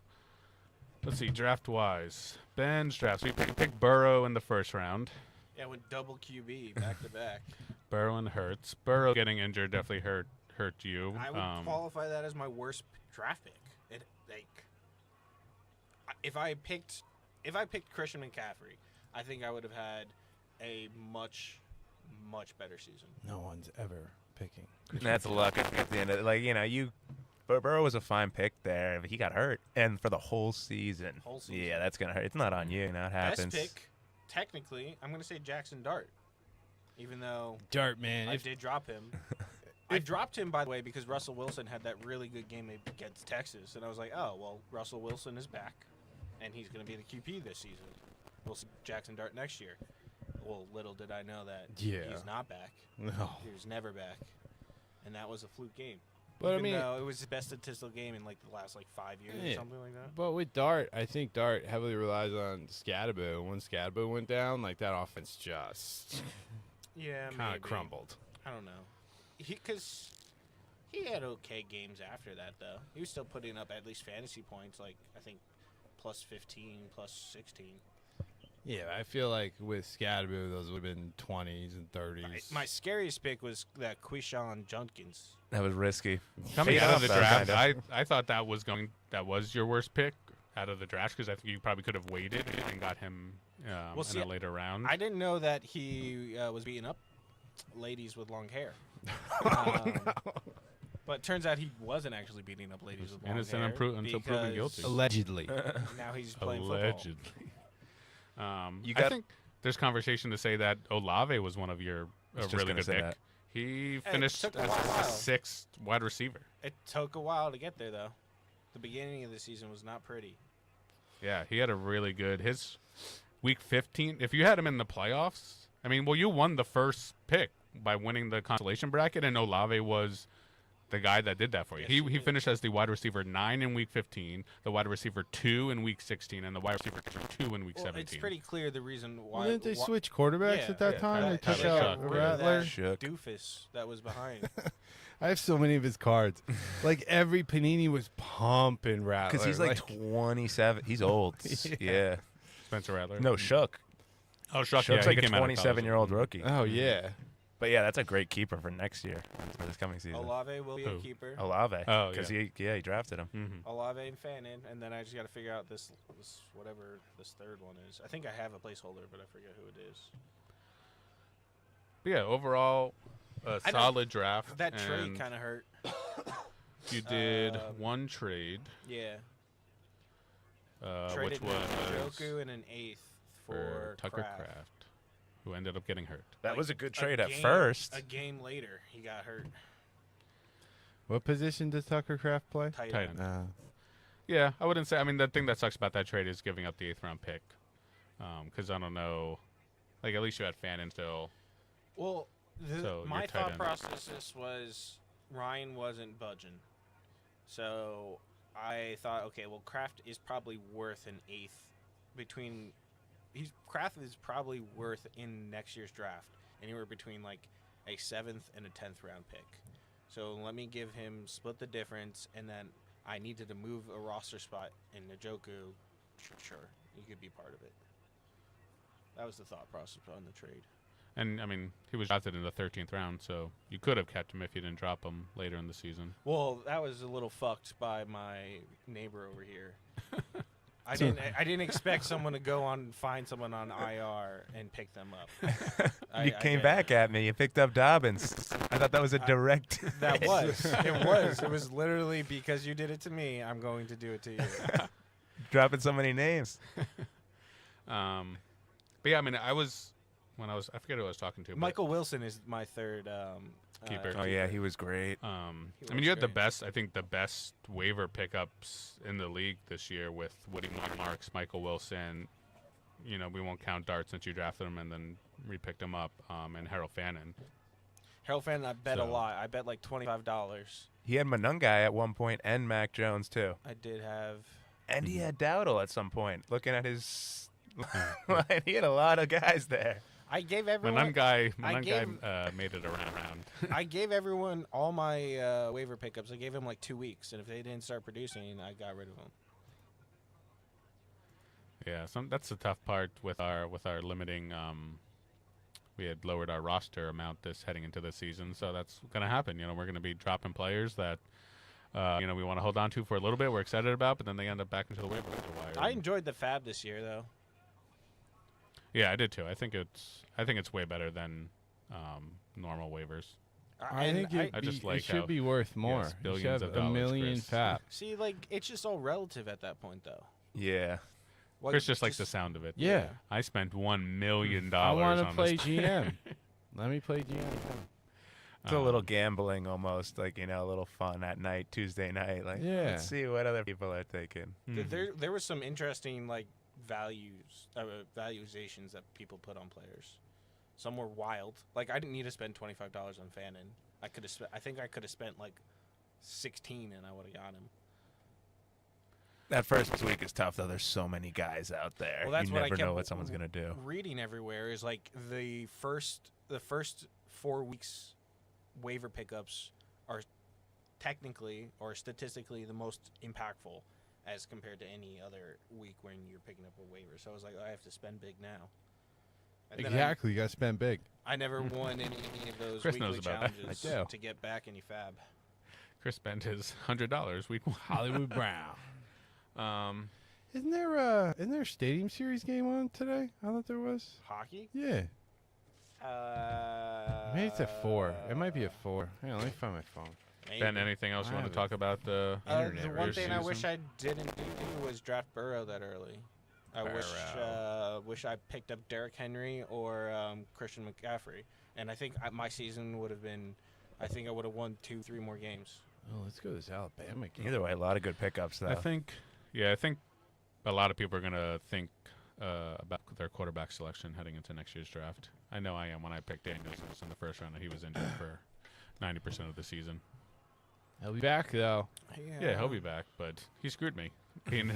let's see, draft wise, Ben's draft. So we picked Burrow in the first round. yeah, went double QB back to back. Burrow and Hurts. Burrow getting injured definitely hurt you. I would qualify that as my worst draft pick. If I picked Christian McCaffrey, I think I would have had a much better season. No one's ever picking. That's luck at the end of like Burrow was a fine pick there, but he got hurt and for the whole season. Whole season. Yeah, that's gonna hurt. It's not on you. It happens. Best pick, technically, I'm going to say Jackson Dart, even though Dart, man. I did drop him. I dropped him, by the way, because Russell Wilson had that really good game against Texas, and I was like, oh, well, Russell Wilson is back, and he's going to be the QB this season. We'll see Jackson Dart next year. Well, little did I know that Yeah. he's not back. No. He was never back, and that was a fluke game. But Even I mean, though it was his best statistical game in like the last 5 years or Yeah. something like that. but with Dart, I think Dart heavily relies on Scadaboo. When Scadaboo went down, like that offense just Yeah, kind maybe. of crumbled. I don't know. Because he had okay games after that, though. He was still putting up at least fantasy points, like, I think, plus 15, plus 16. Yeah, I feel like with Scadaboo, those would have been 20s and 30s. My scariest pick was that Quishon Junkins. That was risky. Coming Paid out of off, the though, draft, kinda. I thought that was your worst pick out of the draft because I think you probably could have waited and got him See, in a later round. I didn't know that he was beating up ladies with long hair. But it turns out he wasn't actually beating up ladies with long Innocent hair. until proven guilty. Allegedly. Now he's playing Allegedly. You I got- think there's conversation to say that Olave was one of your was just really gonna good say pick. that. He It finished took a as while. the sixth wide receiver. It took a while to get there, though. The beginning of the season was not pretty. Yeah, he had a really good his week 15. If you had him in the playoffs, I mean, well, you won the first pick by winning the consolation bracket, and Olave was the guy that did that for you. Yes, he he did. finished as the wide receiver 9 in week 15, the wide receiver 2 in week 16, and the wide receiver 2 in week Well, 17. it's pretty clear the reason why. Well, didn't they why- switch quarterbacks Yeah, at that yeah, time? Tyler- They took Tyler out Shough. Rattler. that Shook. doofus that was behind. I have so many of his cards. Like every Panini was pumping Rattler. Because he's like 27. He's old. Yeah. Spencer Rattler. No, Shook. Oh, Shook. Shook's yeah, like he a came out of college. 27-year-old rookie. Oh yeah. But yeah, that's a great keeper for next year, for this coming season. Olave will be a Who? keeper. Olave. Oh, Because yeah. he drafted him. Mhm. Olave and Fannin, and then I just got to figure out this whatever this third one is. I think I have a placeholder, but I forget who it is. But yeah, overall, a I know solid draft. That trade and kind of hurt. You did Um, one trade, Yeah. which Traded was Joku and an eighth for Tucker Kraft. Kraft, who ended up getting hurt. That Like, was a good a trade at game- first. A game later, he got hurt. What position does Tucker Kraft play? Tight Tight end. end. Yeah, I wouldn't say. I mean, the thing that sucks about that trade is giving up the 8th round pick. Because I don't know. Like, at least you had Fannin still. Well, So, my your tight thought end. process was Ryan wasn't budging. So I thought, okay, well, Kraft is probably worth an eighth between. Kraft is probably worth in next year's draft anywhere between like a 7th and a 10th round pick. So let me give him split the difference, and then I needed to move a roster spot in Njoku. Sure, he could be part of it. That was the thought process on the trade. And, I mean, he was drafted in the 13th round, so you could have kept him if you didn't drop him later in the season. Well, that was a little fucked by my neighbor over here. I didn't expect someone to go on and find someone on IR and pick them up. You came back at me. You picked up Dobbins. I thought that was a direct. That was. It was. It was literally because you did it to me, I'm going to do it to you. dropping so many names. But, yeah, I mean, I forget who I was talking to. but, Michael Wilson is my third Keeper. Oh yeah, he was great. I He mean, you had was the great. best, I think, the best waiver pickups in the league this year with Woody Marks, Michael Wilson. You know, we won't count Dart since you drafted him and then repicked him up, and Harold Fannin. Harold Fannin, I bet a So- lot. I bet like $25. He had Monungai at one point and Mac Jones too. I did have. And he had Dowdle at some point. Looking at his line, he had a lot of guys there. I gave But everyone. none guy gave- made it around. I gave everyone all my waiver pickups. I gave them like 2 weeks, and if they didn't start producing, I got rid of them. Yeah, that's the tough part with our limiting. We had lowered our roster amount heading into the season, so that's going to happen. You know, we're going to be dropping players that we want to hold on to for a little bit. We're excited about, but then they end up back into the waiver wire. I enjoyed the Fab this year, though. Yeah, I did too. I think it's way better than normal waivers. I think I just like it should how be worth more. yes, You billions should have of a dollars, million Chris. fat. See, like, it's just all relative at that point, though. Yeah. What, Chris just likes the sound of it. Yeah. I spent $1 million. I want to on play this. GM. Let me play GM. It's a little gambling almost, like, a little fun at night, Tuesday night. Like, Yeah. let's see what other people are taking. Mhm. There was some interesting, like, valuations that people put on players. Some were wild. Like, I didn't need to spend $25 on Fannin. I think I could have spent, like, 16 and I would have got him. That first week is tough, though. There's so many guys out there. Well, that's you what I never know kept what someone's going to do. Reading everywhere is like the first 4 weeks waiver pickups are technically or statistically the most impactful, as compared to any other week when you're picking up a waiver. So I was like, I have to spend big now. And then Exactly. You got to spend big. I never won any of those Chris knows weekly about that. challenges I do. to get back any fab. Chris spent his $100 week 1. Hollywood Brown. Um, Isn't there a Stadium Series game on today? I thought there was. Hockey? Yeah. Maybe it's at 4. It might be at 4. Hang on, let me find my phone. Maybe. Ben, anything else you want to talk about the Internet the one radio thing I wish season? I didn't do was draft Burrow that early. I wish I picked up Derrick Henry or Christian McCaffrey, and I think my season would have been. I think I would have won 2-3 more games. Oh, let's go to this Alabama game. Either way, a lot of good pickups though. I think a lot of people are going to think about their quarterback selection heading into next year's draft. I know I am when I picked Daniels in the first round and he was injured for 90% of the season. He'll be back though. Yeah, he'll be back, but he screwed me. Being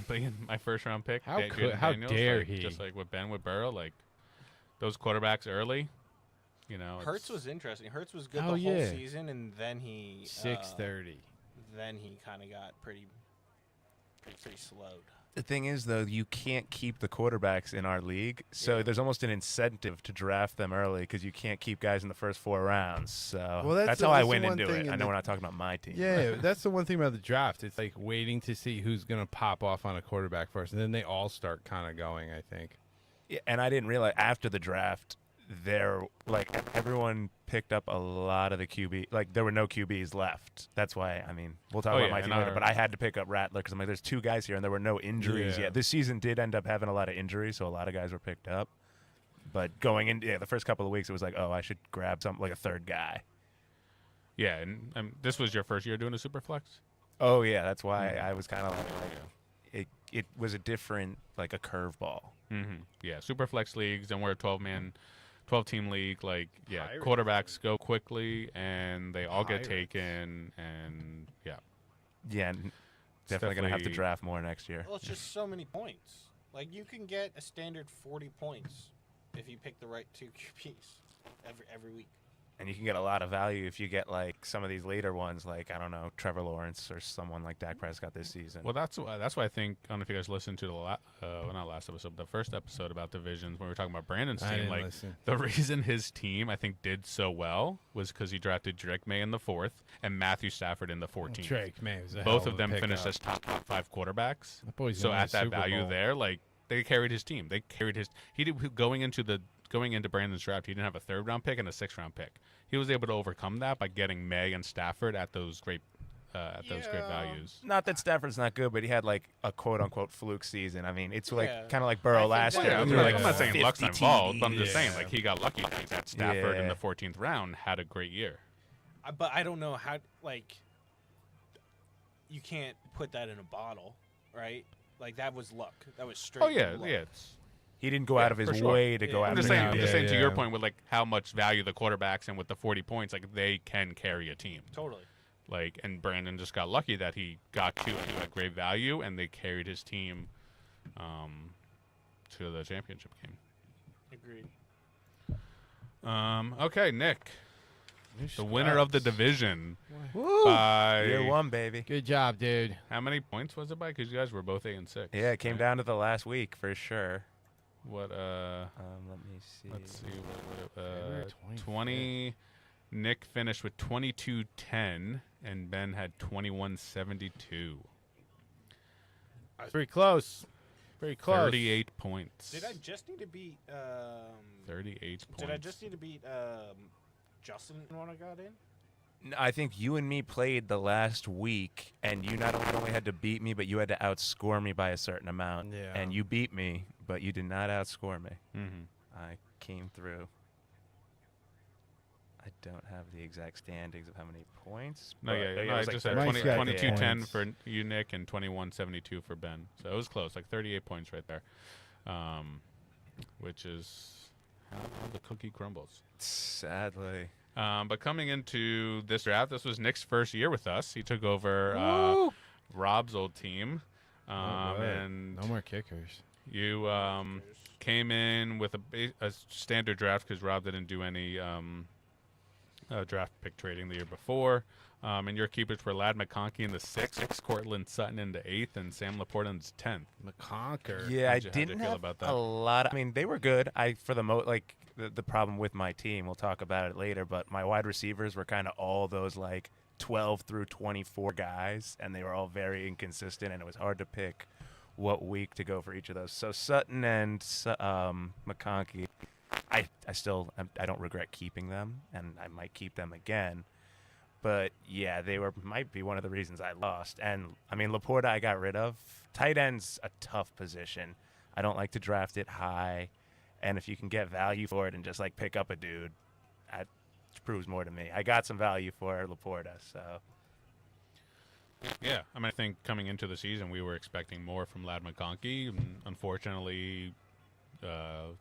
my first round pick. How Daniels, dare like, he? Just like with Burrow, like those quarterbacks early, Hurts was interesting. Hurts was good Oh, the whole yeah. season, and then he 6:30. Then he kind of got pretty slowed. The thing is, though, you can't keep the quarterbacks in our league, so Yeah. there's almost an incentive to draft them early because you can't keep guys in the first 4 rounds. So Well, that's how I the went one into thing it. I in know the- we're not talking about my team. Yeah, that's the one thing about the draft. It's like waiting to see who's going to pop off on a quarterback first, and then they all start kind of going, I think. Yeah, and I didn't realize after the draft, everyone picked up a lot of the QB. Like, there were no QBs left. That's why, we'll talk about my team later, but I had to pick up Rattler because I'm like, there's 2 guys here, and there were no injuries Yeah. yet. This season did end up having a lot of injuries, so a lot of guys were picked up. But going in, the first couple of weeks, it was like, oh, I should grab something like a 3rd guy. Yeah, and this was your first year doing a super flex? Oh, yeah, that's why I was kind of like, it was a different, like a curveball. Mm-hmm. Yeah, super flex leagues, and we're a 12-team league. Like, yeah, Pirates. quarterbacks go quickly, and they all get Pirates. taken, and yeah. Yeah, and definitely going to have to draft more next year. Well, it's just so many points. Like, you can get a standard 40 points if you pick the right 2 QBs every week. And you can get a lot of value if you get, like, some of these later ones, like, I don't know, Trevor Lawrence or someone like Dak Prescott this season. Well, that's why I think, I don't know if you guys listened to not last episode, but the first episode about divisions when we were talking about Brandon's I team. didn't Like, listen. the reason his team, I think, did so well was because he drafted Drake May in the 4th and Matthew Stafford in the 14th. Drake, man, was a Both hell of them a finished pickup. as top 5 quarterbacks. That boy's So gonna win at that Super value Bowl. there, like, they carried his team. They carried his. He did going into Brandon's draft. He didn't have a 3rd round pick and a 6th round pick. He was able to overcome that by getting May and Stafford at those great values. Not that Stafford's not good, but he had, like, a quote-unquote fluke season. I mean, it's like Yeah. kind of like I Burrow think last that- year. Yeah, I'm, Threw, not, like, I'm not saying 50 luck's not involved, but I'm just TDs. saying, like, he got lucky that Stafford in Yeah. the 14th round had a great year. But I don't know how, like, you can't put that in a bottle, right? Like, that was luck. That was straight Oh yeah, luck. yeah. It's, He didn't go Yeah, out of his for sure. way to go Yeah. out. I'm just there. saying. I'm just Yeah, saying to your yeah. point with like how much value the quarterbacks and with the 40 points, like they can carry a team. Totally. Like, and Brandon just got lucky that he got to a great value, and they carried his team to the championship game. Agreed. Okay, Nick, New the winner of the starts. division Woo! by Year 1, baby. Good job, dude. how many points was it by? Because you guys were both 8 and 6. Yeah, it came right? down to the last week for sure. What? Let me see. Let's see. February 20. Nick finished with 22-10, and Ben had 21-72. Pretty close. Pretty close. 38 points. Did I just need to beat 38 points. Did I just need to beat Justin when I got in? I think you and me played the last week, and you not only had to beat me, but you had to outscore me by a certain amount. Yeah. And you beat me, but you did not outscore me. Mm-hmm. I came through. I don't have the exact standings of how many points. No, but yeah, it no, I was like just said 30 Mike's got 22-10 points. for you, Nick, and 21-72 for Ben. So it was close, like 38 points right there, which is how the cookie crumbles. Sadly. But coming into this draft, this was Nick's first year with us. He took over Woo! Rob's old team, All right. and No more kickers. you came in with a standard draft because Rob didn't do any draft pick trading the year before. And your keepers were Ladd McConkey in the 6th, Cortland Sutton in the 8th, and Sam Laporta in the 10th. McConker. Yeah, How'd you I didn't feel have about that? a lot. I mean, they were good. For the problem with my team, we'll talk about it later, but my wide receivers were kind of all those like 12 through 24 guys, and they were all very inconsistent, and it was hard to pick what week to go for each of those. So Sutton and McConkey, I don't regret keeping them, and I might keep them again. But yeah, might be one of the reasons I lost. And I mean, Laporta I got rid of. Tight end's a tough position. I don't like to draft it high, and if you can get value for it and just like pick up a dude, that proves more to me. I got some value for Laporta, so. Yeah, I mean, I think coming into the season, we were expecting more from Ladd McConkey. And unfortunately,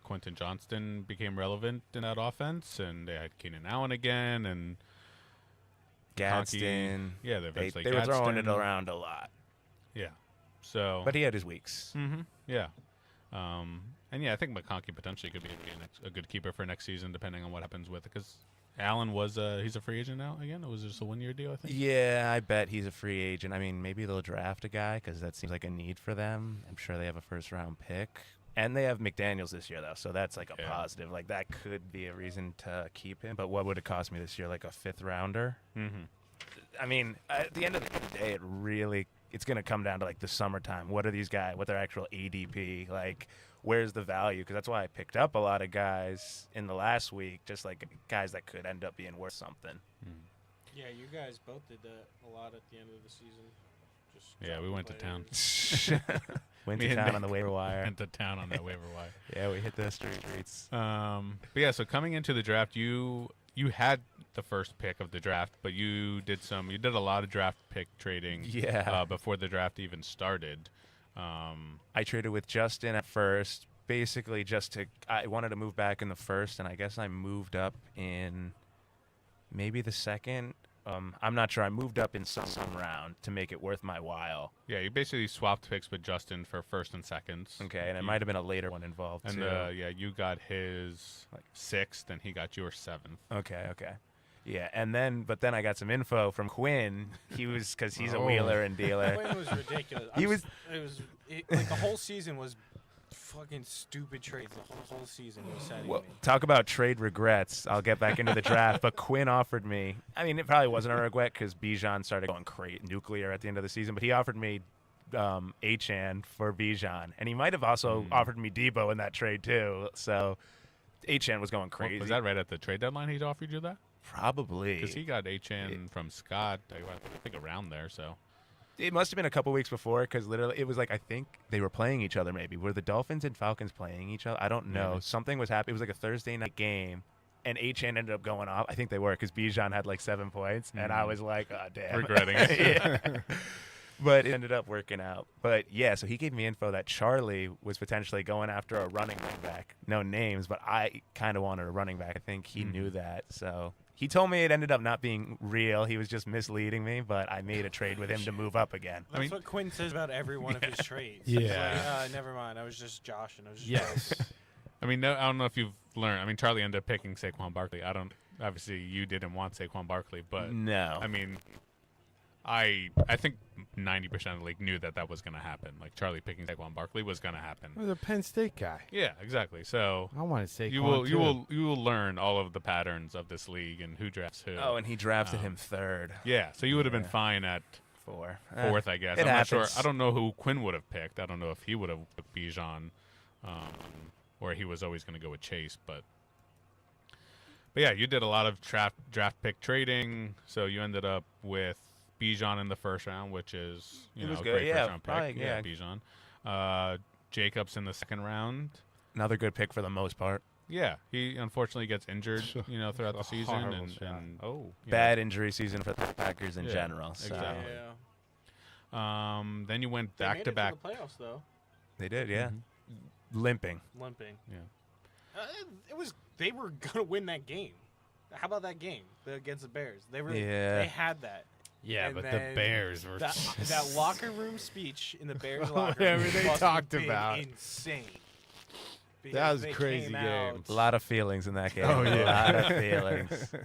Quentin Johnston became relevant in that offense, and they had Keenan Allen again, and Gadsden. Yeah, They were throwing it around a lot. Yeah. So. But he had his weeks. Mm-hmm. Yeah. And yeah, I think McConkey potentially could be a good keeper for next season, depending on what happens with it. Because Allen he's a free agent now again. It was just a 1-year deal, I think. Yeah, I bet he's a free agent. I mean, maybe they'll draft a guy because that seems like a need for them. I'm sure they have a first-round pick. And they have McDaniels this year, though, so that's like a positive. Like, that could be a reason to keep him. But what would it cost me this year? Like a 5th-rounder? Mm-hmm. I mean, at the end of the day, it's going to come down to, like, the summertime. What are these guys? What their actual ADP? Like, where's the value? Because that's why I picked up a lot of guys in the last week, just, like, guys that could end up being worth something. Mm. Yeah, you guys both did that a lot at the end of the season. Yeah, we went to town. Went to town on the waiver wire. Went to town on that waiver wire. Yeah, we hit the streets. But yeah, so coming into the draft, you had the first pick of the draft, but you did a lot of draft pick trading. Yeah. Before the draft even started. I traded with Justin at first, basically I wanted to move back in the first, and I guess I moved up in maybe the second. I'm not sure. I moved up in some round to make it worth my while. Yeah, you basically swapped picks with Justin for first and seconds. Okay, and it might have been a later one involved and too. Yeah, you got his 6th, and he got your 7th. Okay. Yeah, but then I got some info from Quinn. Because he's a wheeler and dealer. Quinn was ridiculous. Like the whole season was fucking stupid trades. The whole season was sending me. Talk about trade regrets. I'll get back into the draft, but Quinn offered me. I mean, it probably wasn't a regret because Bijan started going nuclear at the end of the season, but he offered me Achane for Bijan, and he might have also offered me Debo in that trade too. So Achane was going crazy. Was that right at the trade deadline? He'd offered you that? Probably, because he got Achane from Scott. I think around there. So. It must have been a couple weeks before because literally it was like I think they were playing each other maybe. Were the Dolphins and Falcons playing each other? I don't know. Maybe. Something was happening. It was like a Thursday night game, and Achane ended up going off. I think they were because Bijan had like 7 points, and I was like, oh, damn. Regretting it. Yeah. But it ended up working out. But yeah, so he gave me info that Charlie was potentially going after a running back. No names, but I kind of wanted a running back. I think he knew that, so... He told me it ended up not being real. He was just misleading me, but I made a trade with him to move up again. That's what Quinn says about every one of his trades. Yeah. He's like, never mind. I was just joshing. Yes. I mean, I don't know if you've learned. I mean, Charlie ended up picking Saquon Barkley. Obviously, you didn't want Saquon Barkley, but no. I mean, I think 90% of the league knew that was going to happen. Like Charlie picking Saquon Barkley was going to happen. He was a Penn State guy. Yeah, exactly. So I want to say you will learn all of the patterns of this league and who drafts who. Oh, and he drafted him 3rd. Yeah, so you would have been fine at 4th, I guess. I'm not sure. I don't know who Quinn would have picked. I don't know if he would have picked Bijan, or he was always going to go with Chase. But yeah, you did a lot of draft pick trading. So you ended up with Bijan in the first round, which is a great first round pick. Yeah, Bijan. Jacobs in the second round. Another good pick for the most part. Yeah, he unfortunately gets injured, throughout the season, and bad injury season for the Packers in general. So. Exactly. Yeah. Then you went back to back. They made it to the playoffs though. They did, yeah. Mm-hmm. Limping. Yeah. They were gonna win that game. How about that game against the Bears? They were. Yeah. They had that. Yeah, And but the then Bears were that locker room speech in the Bears locker Whatever room they must talked have been about. insane. That was a Because they crazy came game. out- A lot of feelings in that game. Oh, yeah. A lot of feelings.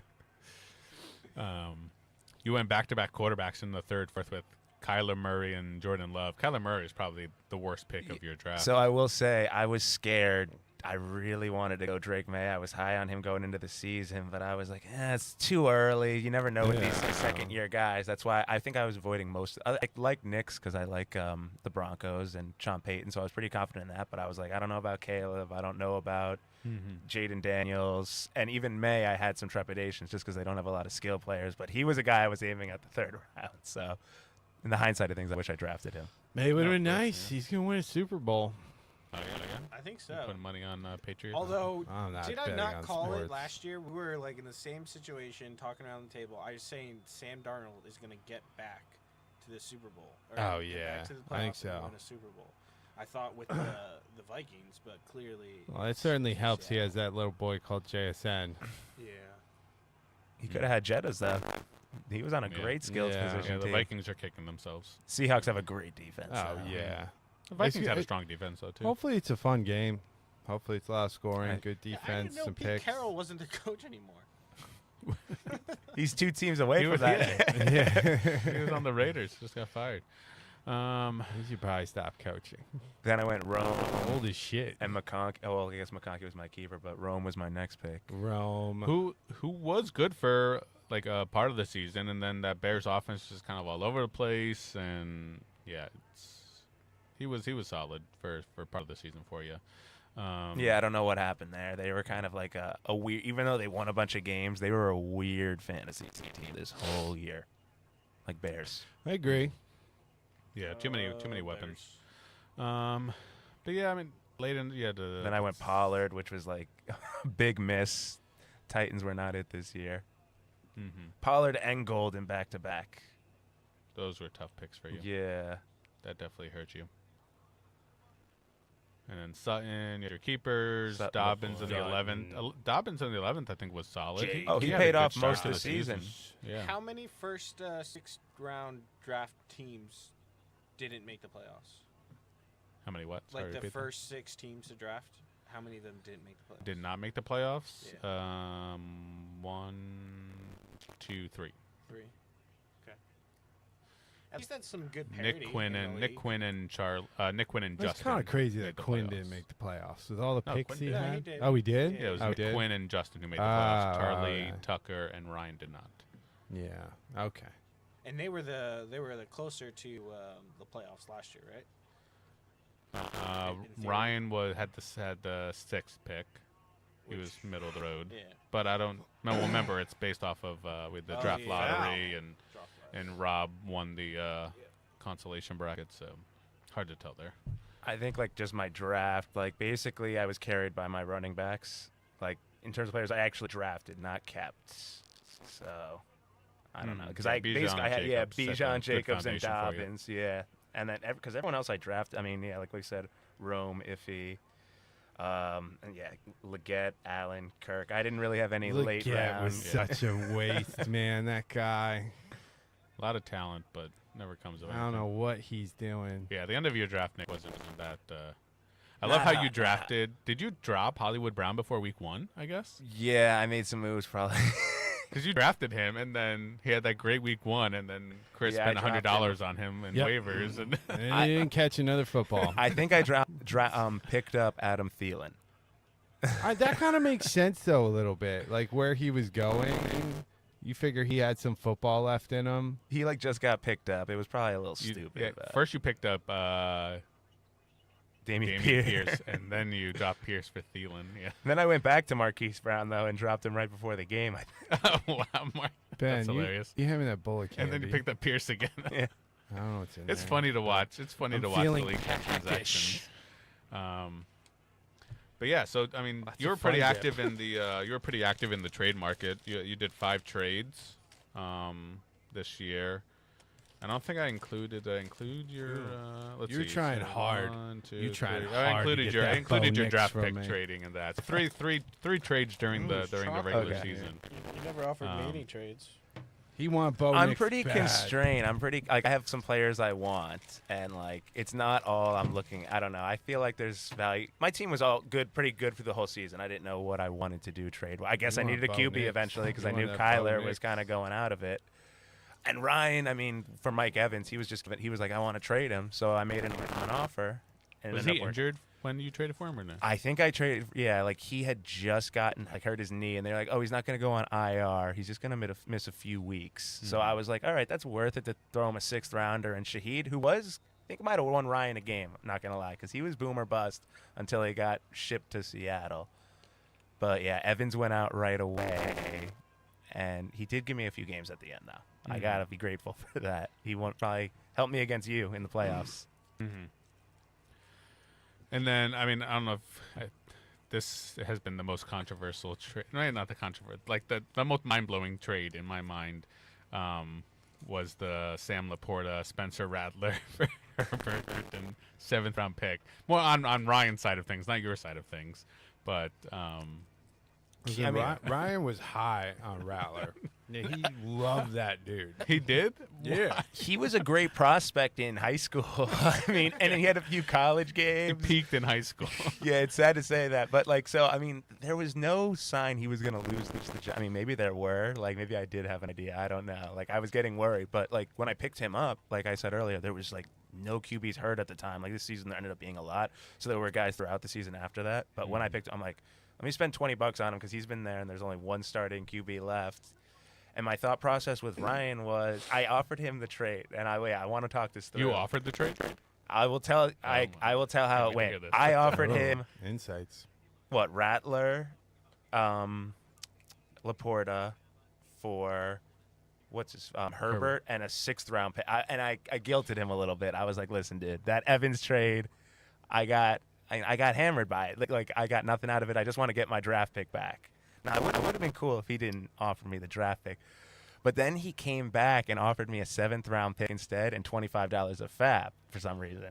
You went back-to-back quarterbacks in the third, fourth with Kyler Murray and Jordan Love. Kyler Murray is probably the worst pick of your draft. So I will say I was scared. I really wanted to go Drake May. I was high on him going into the season, but I was like, it's too early. You never know with these second-year guys. That's why I think I was avoiding most. I like Knicks because I like the Broncos and Sean Payton, so I was pretty confident in that. But I was like, I don't know about Caleb. I don't know about Jaden Daniels. And even May, I had some trepidations just because they don't have a lot of skill players. But he was a guy I was aiming at the third round. So in the hindsight of things, I wish I drafted him. Maybe it would have been nice. He's going to win a Super Bowl. I think so. Putting money on Patriots. Although, I'm not did I betting not on call it sports. last year? We were like in the same situation, talking around the table. I was saying Sam Darnold is going to get back to the Super Bowl. Or Oh, get yeah. back to the I think playoffs and so. win a Super Bowl. I thought with the Vikings, but clearly. Well, it certainly helps. He has that little boy called JSN. Yeah. He could have had Jettas, though. He was on a great skills Yeah. position, Yeah, the team. Vikings are kicking themselves. Seahawks have a great defense. Oh, though. yeah. The Vikings It's- have a it- strong defense, though, too. Hopefully it's a fun game. Hopefully it's a lot of scoring, Right. good I defense, didn't know some Pete picks. Carroll wasn't the coach anymore. He's 2 teams away He from was- that. Yeah. He was on the Raiders. Just got fired. He should probably stop coaching. Then I went Rome Old as shit. and McConkey. Oh, well, I guess McConkey was my keeper, but Rome was my next pick. Rome. Who was good for like a part of the season, and then that Bears offense is kind of all over the place, and yeah, he was solid for part of the season for you. Yeah, I don't know what happened there. They were kind of like a weird, even though they won a bunch of games, they were a weird fantasy team this whole year. Like Bears. I agree. Yeah, too many Bears. weapons. But yeah, I mean, late in Then I went Pollard, which was like a big miss. Titans were not it this year. Pollard and Golden back to back. Those were tough picks for you. Yeah. That definitely hurt you. And then Sutton, you had your keepers. Sutton, Dobbins in the Sutton. 11th. Dobbins in the 11th, I think, was solid. Jay- he had a paid good off start most to of the season. Yeah. How many first 6th-round draft teams didn't make the playoffs? How many what? Sorry, Like the repeat that. first 6 teams to draft, how many of them didn't make the playoffs? Did not make the playoffs. Yeah. 1, 2, 3. 3. Okay. At least that's some good parity. Nick Quinn in the and league. Nick Quinn and It's Justin. kind of crazy made that the Quinn playoffs. didn't make the playoffs with all the No, picks Quinn he did. Yeah, he had. did. Oh, he did. Yeah, it was oh, Nick did? Quinn and Justin who made the Ah, playoffs. Charlie, okay. Tucker, and Ryan did not. Yeah. Okay. And they were the closer to the playoffs last year, right? In theory. Ryan had the 6th pick. He was middle of the road. Yeah. But I don't remember. It's based off of with the Oh, draft yeah. lottery, Drop that. and Rob won the consolation bracket, so hard to tell there. I think like just my draft, like basically I was carried by my running backs. Like in terms of players I actually drafted, not kept. So I don't know because Yeah, I Bijan basically I had Jacobs set the Bijan good Jacobs and foundation for you. Dobbins, yeah, and then because everyone else I drafted, I mean yeah, like we said, Rome, Iffy, and yeah, Leggett, Allen, Kirk. I didn't really have any late Leggett round. was such a waste, man. That guy. A lot of talent, but never comes of I don't anything. know what he's doing. Yeah, the end of your draft, Nick, wasn't that. I Nah, love how nah, you nah. drafted. Did you drop Hollywood Brown before week 1? I guess Yeah, I made some moves probably. because you drafted him, and then he had that great week 1, and then Chris Yeah, I spent $100 on him in Yep. waivers, and And he didn't catch another football. I think I picked up Adam Thielen. That kind of makes sense, though, a little bit. Like where he was going. You figure he had some football left in him. He like just got picked up. It was probably a little you- stupid. yeah, but first you picked up Damian Damian Pierce. Pierce, and then you dropped Pierce for Thielen. Yeah. Then I went back to Marquise Brown though and dropped him right before the game. Wow, Mark. Ben, That's hilarious. you having that bullet candy. And then you picked up Pierce again. Yeah. I don't know what's in It's there. funny to watch. It's funny I'm to watch the feeling league transactions. But yeah, so I mean, Lots you of were pretty fun active in the trade market. You did 5 trades this year. I don't think I included. Did I include your? Let's You're see. trying So hard. 1, 2, You're trying 3. hard I to included get your. that I included Bo your Nix draft from pick me. trading and that. Three trades during the Ooh, regular strong. season. You never offered me any trades. He want Bo I'm Nix pretty bad. constrained. I'm pretty like I have some players I want, and like it's not all I'm looking. I don't know. I feel like there's value. My team was all good, pretty good for the whole season. I didn't know what I wanted to do trade. I guess You I want needed a Bo QB Nix. eventually because You I knew want that Bo Kyler was Nix. kind of going out of it. And Ryan, I mean, for Mike Evans, he was like, I want to trade him, so I made him an offer. And it Was ended he up working. injured when you traded for him or no? I think I traded. Yeah, like he had just gotten hurt his knee, and they're like, "Oh, he's not going to go on IR. He's just going to miss a few weeks." So I was like, "All right, that's worth it to throw him a 6th rounder." And Shaheed, who was, I think, might have won Ryan a game. I'm not going to lie, because he was boom or bust until he got shipped to Seattle. But yeah, Evans went out right away, and he did give me a few games at the end, though. I gotta be grateful for that. He won't probably help me against you in the playoffs. Mm-hmm. And then, I mean, I don't know if this has been the most controversial trade. Right, not the controversial. Like, the most mind-blowing trade in my mind was the Sam Laporta, Spencer Rattler for Herbert and 7th-round pick. More on Ryan's side of things, not your side of things. But, I mean, Ryan was high on Rattler. Yeah, he loved that dude. he did? Yeah. He was a great prospect in high school. I mean, and he had a few college He games. peaked in high school. Yeah, it's sad to say that, but like, so I mean, there was no sign he was gonna lose the job. I mean, maybe there were. Like, maybe I did have an idea. I don't know. Like, I was getting worried, but like when I picked him up, like I said earlier, there was like no QBs hurt at the time. Like this season, there ended up being a lot, so there were guys throughout the season after that. But when I picked, I'm like, let me spend $20 on him because he's been there, and there's only one starting QB left. And my thought process with Ryan was, I offered him the trade, and I want to talk this through. You offered the trade? I will tell. I will tell how Can't it wait to hear went. this. I offered Oh, him insights. what Rattler, Laporta for what's his Herbert and a 6th round pick. I guilted him a little bit. I was like, listen, dude, that Evans trade, I got hammered by it. Like I got nothing out of it. I just want to get my draft pick back. Now, it would have been cool if he didn't offer me the draft pick. But then he came back and offered me a 7th round pick instead and $25 of fab for some reason.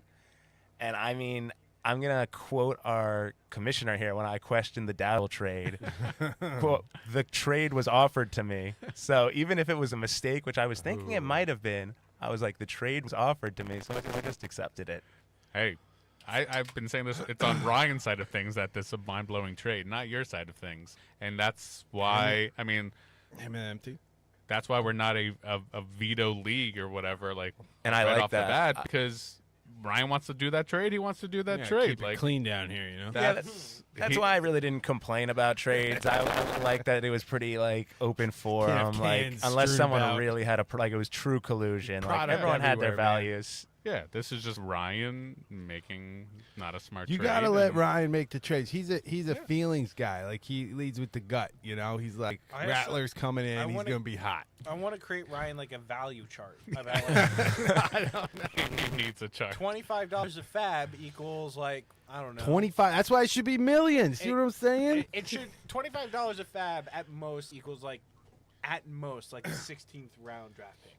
And I mean, I'm going to quote our commissioner here when I questioned the Dowdle trade. Quote, the trade was offered to me. So even if it was a mistake, which I was thinking it might have been, I was like, the trade was offered to me. So I just accepted it. Hey, I've been saying this. It's on Ryan's side of things that this is a mind-blowing trade, not your side of things. And that's why, I mean, Him and empty. that's why we're not a veto league or whatever, like, And I right like off that. the bat, because Ryan wants to do that trade. He wants to do that trade. Keep it Like, clean down here, you know. Yeah, that's That's why I really didn't complain about trades. I like that it was pretty like open forum, like cans unless strewn someone about. really had like it was true collusion. Like Product everyone had their everywhere, man. values. Yeah, this is just Ryan making not a smart You trade. gotta let and- Ryan make the trades. He's a feelings guy. Like he leads with the gut. You know, he's like I actually- Rattler's coming in. I He's wanna- gonna be hot. I want to create Ryan like a value chart. About like He needs a chart. $25 of fab equals like I don't know 25. That's why it should be millions. See It- what I'm saying? It should $25 of fab at most equals like a 16th round draft pick.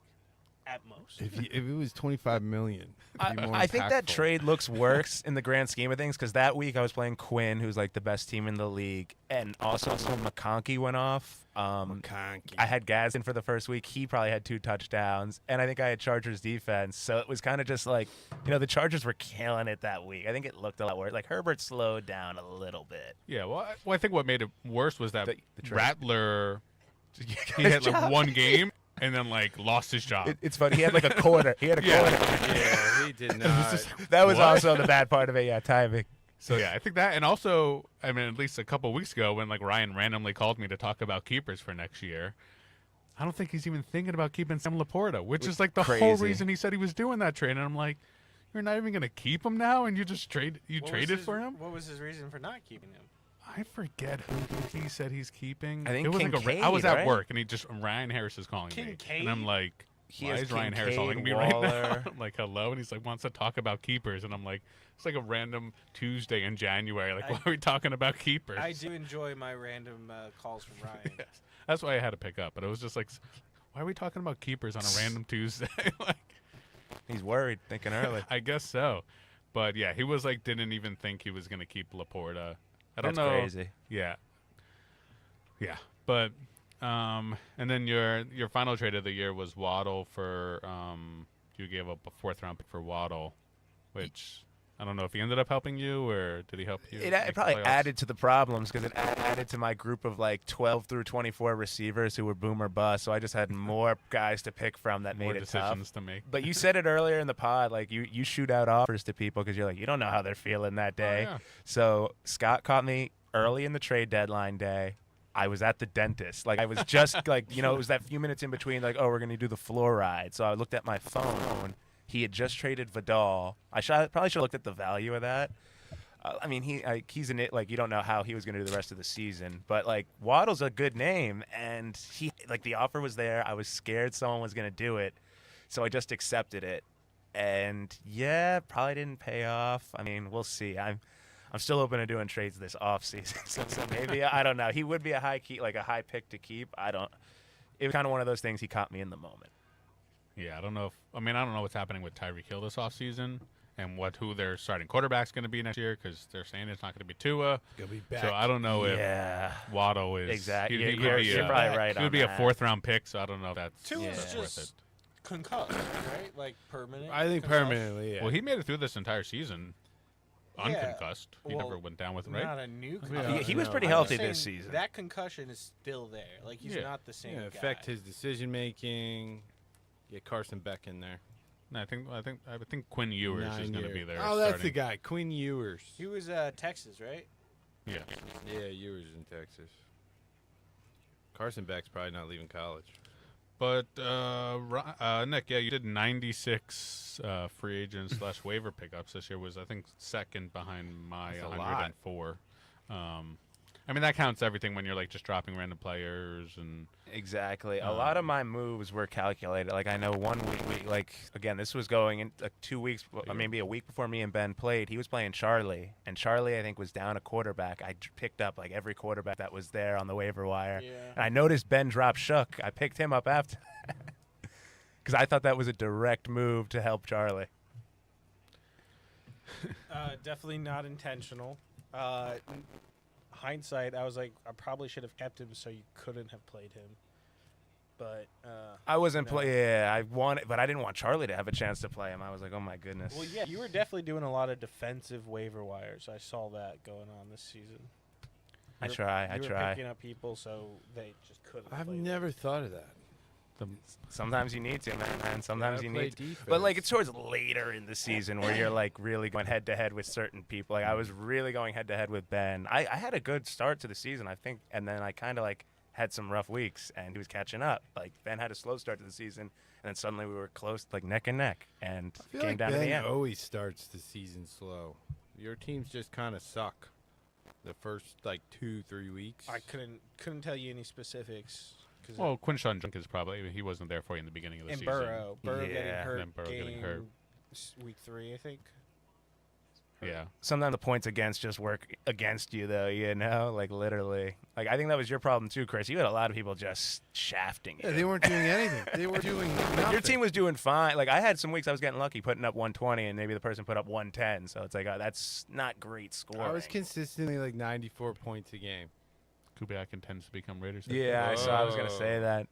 At most. If it was 25 million, it'd be more I think that impactful. trade looks worse in the grand scheme of things because that week I was playing Quinn, who's like the best team in the league, and also McConkey went off. McConkey. I had Gadsden for the first week. He probably had 2 touchdowns, and I think I had Chargers defense. So it was kind of just like, the Chargers were killing it that week. I think it looked a lot worse. Like Herbert slowed down a little bit. Yeah, well, I think what made it worse was that The trade. Rattler, he had like one game and then like lost his job. It's funny. He had like a quarter. He had a Yeah. quarter. Yeah, he did not. That was What? also the bad part of it. Yeah, timing. So yeah, I think that, and also, I mean, at least a couple weeks ago when like Ryan randomly called me to talk about keepers for next year, I don't think he's even thinking about keeping Sam Laporta, which is like the whole Crazy. reason he said he was doing that trade. And I'm like, you're not even gonna keep him now, and you just traded for him. What was his reason for not keeping him? I forget who he said he's keeping. I think it was Kincaid, I was at right? work, and Ryan Harris is calling me, Kincaid? and I'm like, He why has is Ryan Harris Kincaid, calling me right now? Waller. I'm like, hello, and he's like, wants to talk about keepers, and I'm like, it's like a random Tuesday in January. Like, why are we talking about keepers? I do enjoy my random calls from Ryan. Yes. That's why I had to pick up, but it was just like, why are we talking about keepers on a random Tuesday? Like, He's worried, thinking early. I guess so, but yeah, he was like, didn't even think he was gonna keep Laporta. I don't That's know. crazy. Yeah. Yeah. But And then your final trade of the year was Waddle for you gave up a 4th-round pick for Waddle, which I don't know if he ended up helping you or did he help you? It make the probably playoffs? added to the problems because it added to my group of like 12 through 24 receivers who were boom or bust. So I just had more guys to pick from that more made it tough. decisions to make. But you said it earlier in the pod, like you shoot out offers to people because you're like, you don't know how they're feeling that day. yeah. So Scott caught me early in the trade deadline day. I was at the dentist. Like I was just like, it was that few minutes in between like, oh, we're going to do the floor ride. So I looked at my phone. He had just traded Vidal. Probably should have looked at the value of that. I mean, he's in it. Like you don't know how he was going to do the rest of the season, but like Waddle's a good name, and the offer was there. I was scared someone was going to do it, so I just accepted it. And yeah, probably didn't pay off. I mean, we'll see. I'm still open to doing trades this offseason, so maybe I don't know. He would be a high pick to keep. It was kind of one of those things. He caught me in the moment. Yeah, I don't know what's happening with Tyreek Hill this offseason and who their starting quarterback's going to be next year because they're saying it's not going to be Tua. Gonna be back. So I don't know if Waddle is exactly. He You're probably right. He would be a 4th-round pick, so I don't know if that's Tua's worth just it. concussed, right? Like permanent. I think concussed? permanently. Yeah. Well, he made it through this entire season Yeah, unconcussed. He well, never went down with it, right? Not a new Yeah, concussion. He was no, pretty I'm healthy just this saying season. That concussion is still there. Like he's Yeah. not the same guy. affect his decision making. Get Carson Beck in there. No, I think Quinn Ewers is 9 going to be years. there. Oh, that's the starting. guy, Quinn Ewers. He was Texas, right? Yeah. Yeah, Ewers in Texas. Carson Beck's probably not leaving college. But Nick, yeah, you did 96 free agents / waiver pickups this year. Was I think second behind my That's a 104. I mean that counts everything when you're like just dropping random players and Exactly. A lot of my moves were calculated. Like I know 1 week, like again, this was going in 2 weeks, maybe a week before me and Ben played. He was playing Charlie, and Charlie I think was down a quarterback. I picked up like every quarterback that was there on the waiver wire, Yeah. and I noticed Ben dropped Shook. I picked him up after because I thought that was a direct move to help Charlie. Definitely not intentional. Hindsight, I was like, I probably should have kept him so you couldn't have played him. But I wasn't no. play. Yeah, I wanted, but I didn't want Charlie to have a chance to play him. I was like, oh my goodness. well, yeah, you were definitely doing a lot of defensive waiver wires. I saw that going on this season. I You were- try. You were picking up people so they just couldn't. I've play never thought of that. Sometimes you need to, man. Sometimes you Gotta play need to. defense. But like it's towards later in the season where you're like really going head to head with certain people. Like I was really going head to head with Ben. I had a good start to the season, I think, and then I kind of like had some rough weeks, and he was catching up. Like Ben had a slow start to the season, and then suddenly we were close, like neck and neck, and I feel came like down to Ben the end. always starts the season slow. Your teams just kind of suck the first like 2-3 weeks. I couldn't tell you any specifics. Cause well, Quinshawn Junk is probably he wasn't there for you in the beginning of the and season. Burrow getting Yeah. hurt. And Burrow getting hurt. Week 3, I think. Yeah. Sometimes the points against just work against you, though. Like literally. Like I think that was your problem too, Chris. You had a lot of people just shafting you. Yeah, they weren't doing anything. They were doing nothing. Your team was doing fine. Like I had some weeks I was getting lucky putting up 120 and maybe the person put up 110. So it's like that's not great scoring. I was consistently like 94 points a game. Kubiak intends to become Raiders. yeah, I saw. I was gonna say that.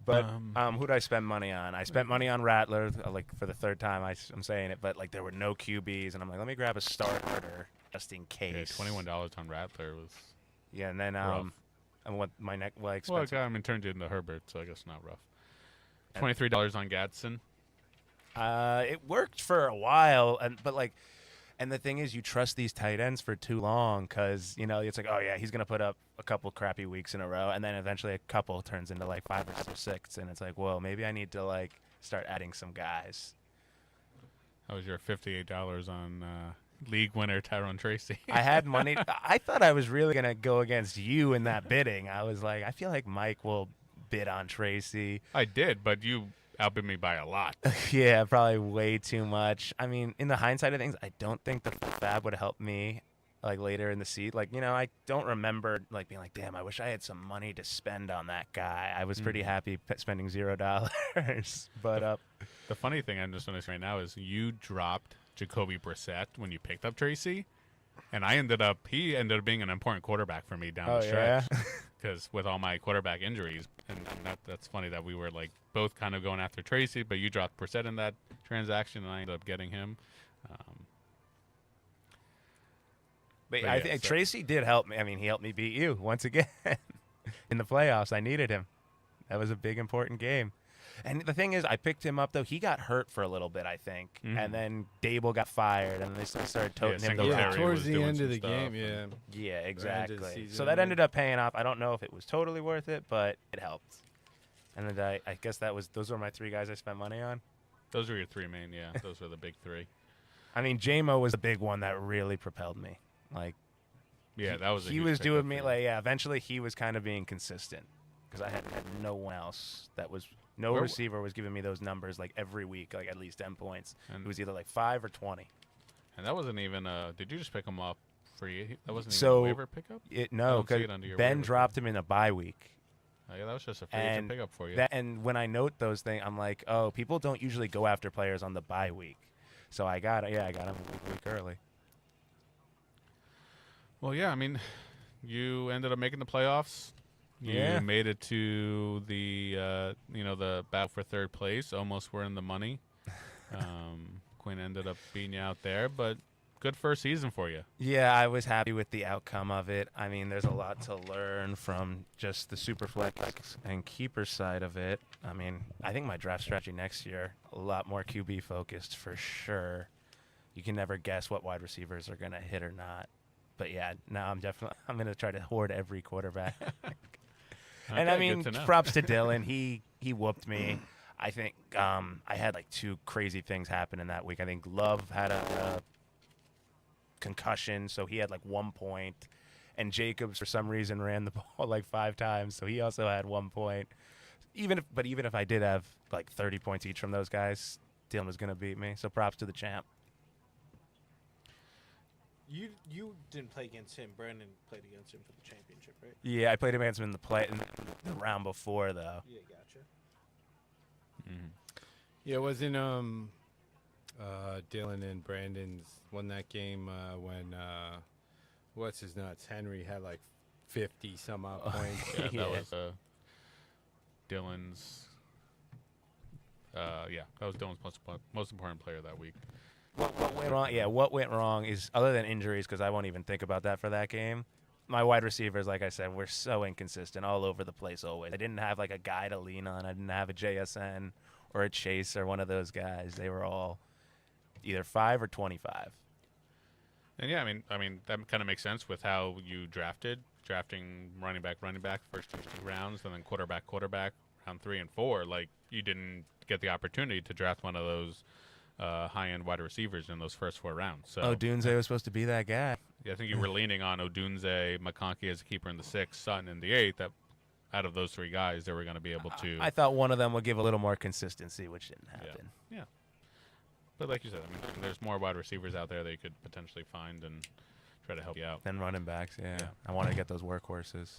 But who did I spend money on? I spent money on Rattler, like for the third time. I'm saying it, but like there were no QBs, and I'm like, let me grab a starter just in case. Yeah, $21 on Rattler was. Yeah, and then rough. and what my neck Well, expensive. I mean, turned you into Herbert, so I guess not rough. $23 on Gadsden. It worked for a while, and the thing is, you trust these tight ends for too long because it's like, oh yeah, he's gonna put up a couple crappy weeks in a row, and then eventually a couple turns into like 5 or 6, and it's like, well, maybe I need to like start adding some guys. That was your $58 on league winner Tyrone Tracy. I had money. I thought I was really gonna go against you in that bidding. I was like, I feel like Mike will bid on Tracy. I did, but you outbid me by a lot. Yeah, probably way too much. I mean, in the hindsight of things, I don't think the fab would help me like later in the seat. Like, I don't remember like being like, damn, I wish I had some money to spend on that guy. I was pretty happy spending $0. But The funny thing I'm just noticing right now is you dropped Jacoby Brissett when you picked up Tracy, And he ended up being an important quarterback for me down the Oh, stretch. yeah? Because with all my quarterback injuries, and that's funny that we were like both kind of going after Tracy, but you dropped Brissett in that transaction, and I ended up getting him. But But I yeah, think so- Tracy did help me. I mean, he helped me beat you once again in the playoffs. I needed him. That was a big, important game. And the thing is, I picked him up, though. He got hurt for a little bit, I think. Mhm. And then Dable got fired, and they started toting him the Singletary Yeah, rock. towards was the doing end some of the stuff, game, and- yeah. Yeah, end of the exactly. season, So that yeah. ended up paying off. I don't know if it was totally worth it, but it helped. And then I guess those were my 3 guys I spent money on. Those were your 3 main, yeah. Those were the big 3. I mean, JMO was the big one that really propelled me. Like, Yeah, that was. A he huge was pickup doing for me you. like, yeah. Eventually, he was kind of being consistent because I had no one else that was no Where- receiver was giving me those numbers like every week, like at least 10 points. And- It was either like 5 or 20. And that wasn't even. Did you just pick him up free? That wasn't even So, a waiver pickup. I No, don't see because it under your Ben waiver dropped him in a bye week. Oh, yeah, that was just a free agent And pickup for you. And when I note those things, I'm like, oh, people don't usually go after players on the bye week. So I got him a week early. Well, yeah, I mean, you ended up making the playoffs. You Yeah. made it to the the battle for third place. Almost were in the money. Quinn ended up beating you out there, but good first season for you. Yeah, I was happy with the outcome of it. I mean, there's a lot to learn from just the superflex and keeper side of it. I mean, I think my draft strategy next year a lot more QB focused for sure. You can never guess what wide receivers are going to hit or not. But yeah, now I'm going to try to hoard every quarterback. And I Okay, mean, good to know. props to Dylan. He whooped me. I think I had like 2 crazy things happen in that week. I think Love had a concussion, so he had like 1 point, and Jacobs for some reason ran the ball like 5 times, so he also had 1 point. Even if I did have like 30 points each from those guys, Dylan was gonna beat me. So props to the champ. You didn't play against him. Brandon played against him for the championship, right? Yeah, I played against him in the round before though. Yeah, gotcha. Mhm. Yeah, wasn't Dylan and Brandon's won that game when what's his nuts Henry had like 50 some odd points. Yeah, Yeah. that was Dylan's. That was Dylan's most important player that week. What went wrong? Yeah, what went wrong is other than injuries, because I won't even think about that for that game. My wide receivers, like I said, were so inconsistent, all over the place always. I didn't have like a guy to lean on. I didn't have a JSN or a Chase or one of those guys. They were all either 5 or 25. And yeah, I mean that kind of makes sense with how you drafting running back, first 2 rounds, and then quarterback, round 3 and 4. Like you didn't get the opportunity to draft one of those high-end wide receivers in those first 4 rounds. So Oh, Dunze was supposed to be that guy. yeah, I think you were leaning on Odunze, McConkey as a keeper in the 6th, Sutton in the 8th. That out of those 3 guys, they were going to be able to. I thought one of them would give a little more consistency, which didn't happen. Yeah. But like you said, I mean, there's more wide receivers out there that you could potentially find and try to help you out. Then running backs, yeah. Yeah. I wanted to get those workhorses.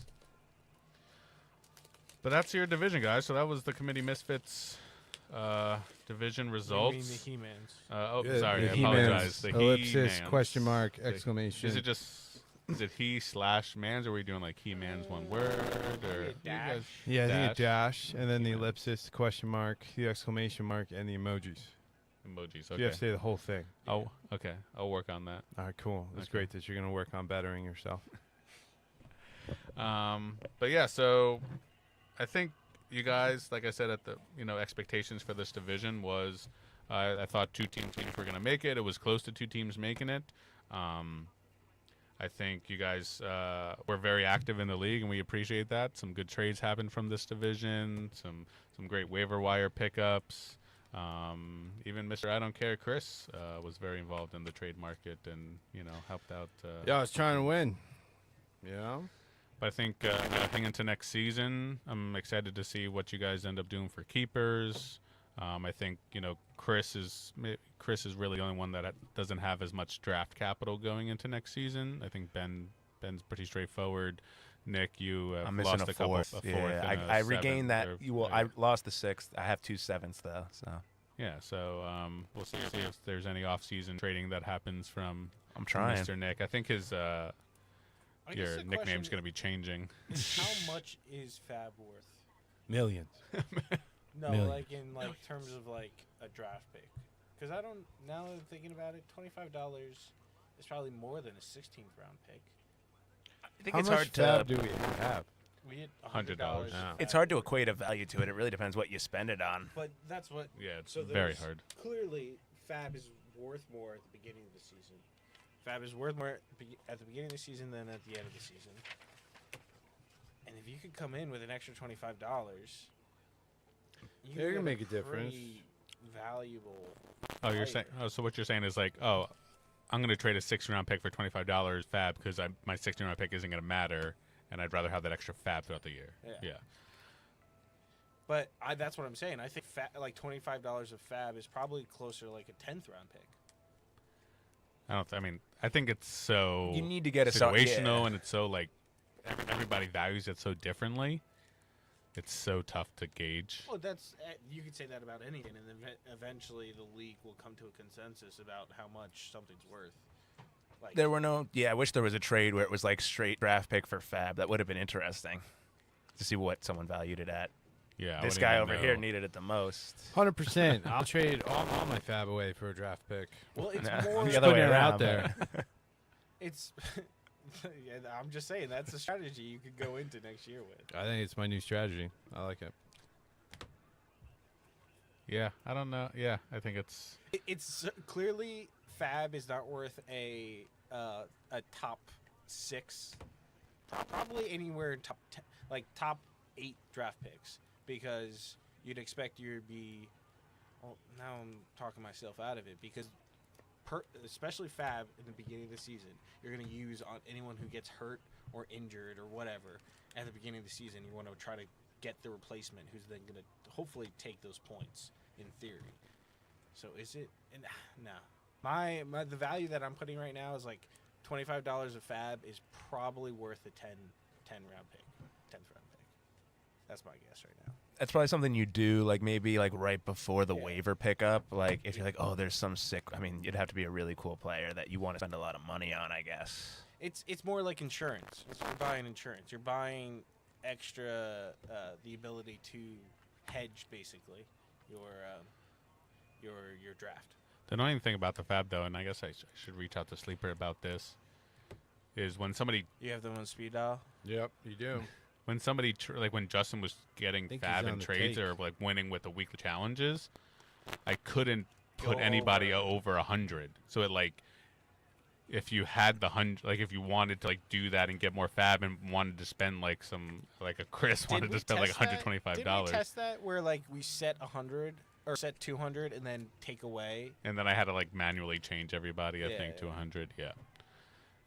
But that's your division, guys. So that was the Committee Misfits division You results. mean the He-Mans. Sorry, I He-Mans, apologize. The ellipsis, He-Mans. question mark, The- exclamation. Is it he/mans, or are we doing like he-mans one word, or you dash. guys- Yeah, I think a dash. dash, and then the Yeah. ellipsis, question mark, the exclamation mark, and the emojis. emojis? You Okay. have to say the whole thing. Oh, okay. I'll work on that. All right, cool. It's Okay. great that you're going to work on bettering yourself. But yeah, so I think you guys, like I said, at the expectations for this division was, I thought 2 teams were going to make it. It was close to 2 teams making it. I think you guys were very active in the league, and we appreciate that. Some good trades happened from this division. Some great waiver wire pickups. Even Mr. I Don't Care Chris was very involved in the trade market and helped out. Yeah, I was trying to win. Yeah. But I think heading into next season, I'm excited to see what you guys end up doing for keepers. I think Chris is really the only one that doesn't have as much draft capital going into next season. I think Ben's pretty straightforward. Nick, you I'm missing lost a couple, fourth. a fourth Yeah, and a I regained seventh, that. or- I lost the 6th. I have 2 7ths though. So Yeah, so we'll see if there's any off-season trading that happens from I'm trying. Mr. Nick. I think his I guess your the nickname's question going to be changing. is how much is Fab worth? Millions. No, Millions. like in terms of like a draft pick. Because I don't. Now that I'm thinking about it, $25 is probably more than a 16th round pick. I think How it's much hard fab to. do we have? We hit $100. $100. Yeah. It's hard to equate a value to it. It really depends what you spend it on. But that's what. Yeah, it's So very there's- hard. Clearly, Fab is worth more at the beginning of the season. Fab is worth more at the beginning of the season than at the end of the season. And if you could come in with an extra $25, you They're could gonna get make a difference. pretty valuable. Oh, you're saying. Oh, so what you're saying is like, oh, I'm going to trade a 16th-round pick for $25 Fab because my 16th-round pick isn't going to matter, and I'd rather have that extra Fab throughout the year. Yeah. But that's what I'm saying. I think like $25 of Fab is probably closer to like a 10th round pick. I mean, I think it's so You need to get a situational, and it's so like everybody values it so differently. It's so tough to gauge. Well, that's you could say that about anything, and then eventually the league will come to a consensus about how much something's worth. Like There were no. Yeah, I wish there was a trade where it was like straight draft pick for Fab. That would have been interesting to see what someone valued it at. Yeah, I This wouldn't guy even over know. here needed it the most. 100%. I'll trade all my fab away for a draft pick. well, it's Nah, more. the Just other putting way it around, out there. It's. Yeah, I'm just saying that's a strategy you could go into next year with. I think it's my new strategy. I like it. Yeah, I don't know. Yeah, I think it's It's clearly Fab is not worth a top 6, probably anywhere in top 10, like top 8 draft picks, because you'd expect you to be. Well, now I'm talking myself out of it because, especially Fab in the beginning of the season, you're going to use on anyone who gets hurt or injured or whatever at the beginning of the season. You want to try to get the replacement who's then going to hopefully take those points in theory. So is it? No. My the value that I'm putting right now is like $25 of Fab is probably worth a 10 round pick, 10th round pick. That's my guess right now. That's probably something you do, like maybe like right before the Yeah. waiver pickup. Like if you're like, oh, there's some sick. I mean, you'd have to be a really cool player that you want to spend a lot of money on, I guess. It's more like insurance. You're buying insurance. You're buying extra the ability to hedge basically your draft. the annoying thing about the Fab though, and I guess I should reach out to Sleeper about this. Is when somebody You have them on speed dial. Yep, you do. when somebody like when Justin was getting Think Fab he's in on the trades take. or like winning with the weekly challenges, I couldn't put Go anybody over. over 100. So it like if you had the 100, like if you wanted to like do that and get more Fab and wanted to spend like some like a Chris wanted to spend like $125, Did we test that where like we set 100 or set 200 and then take away? and then I had to like manually change everybody. I Yeah, think to yeah. 100. Yeah,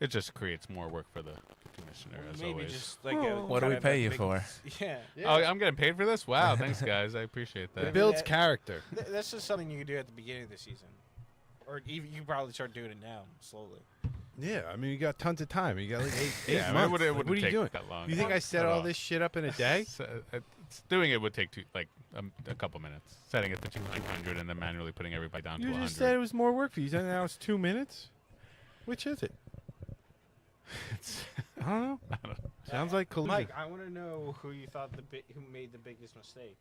it just creates more work for the commissioner as Maybe always. just like What do we pay you for? Yeah. Oh, I'm getting paid for this? Wow, thanks guys. I appreciate It that. builds that- character. That's just something you can do at the beginning of the season, or even you can probably start doing it now slowly. Yeah, I mean, you got tons of time. You got like eight Yeah, I mean, months. it Like, wouldn't what are you take doing? that long. You think I set at all this shit up in a day? Doing it would take a couple minutes. Setting it to 200 and then manually putting everybody down to You 100. just said it was more work for you. You said now it's 2 minutes. Which is it? I don't know. Sounds like collusion. Mike, I want to know who you thought who made the biggest mistake.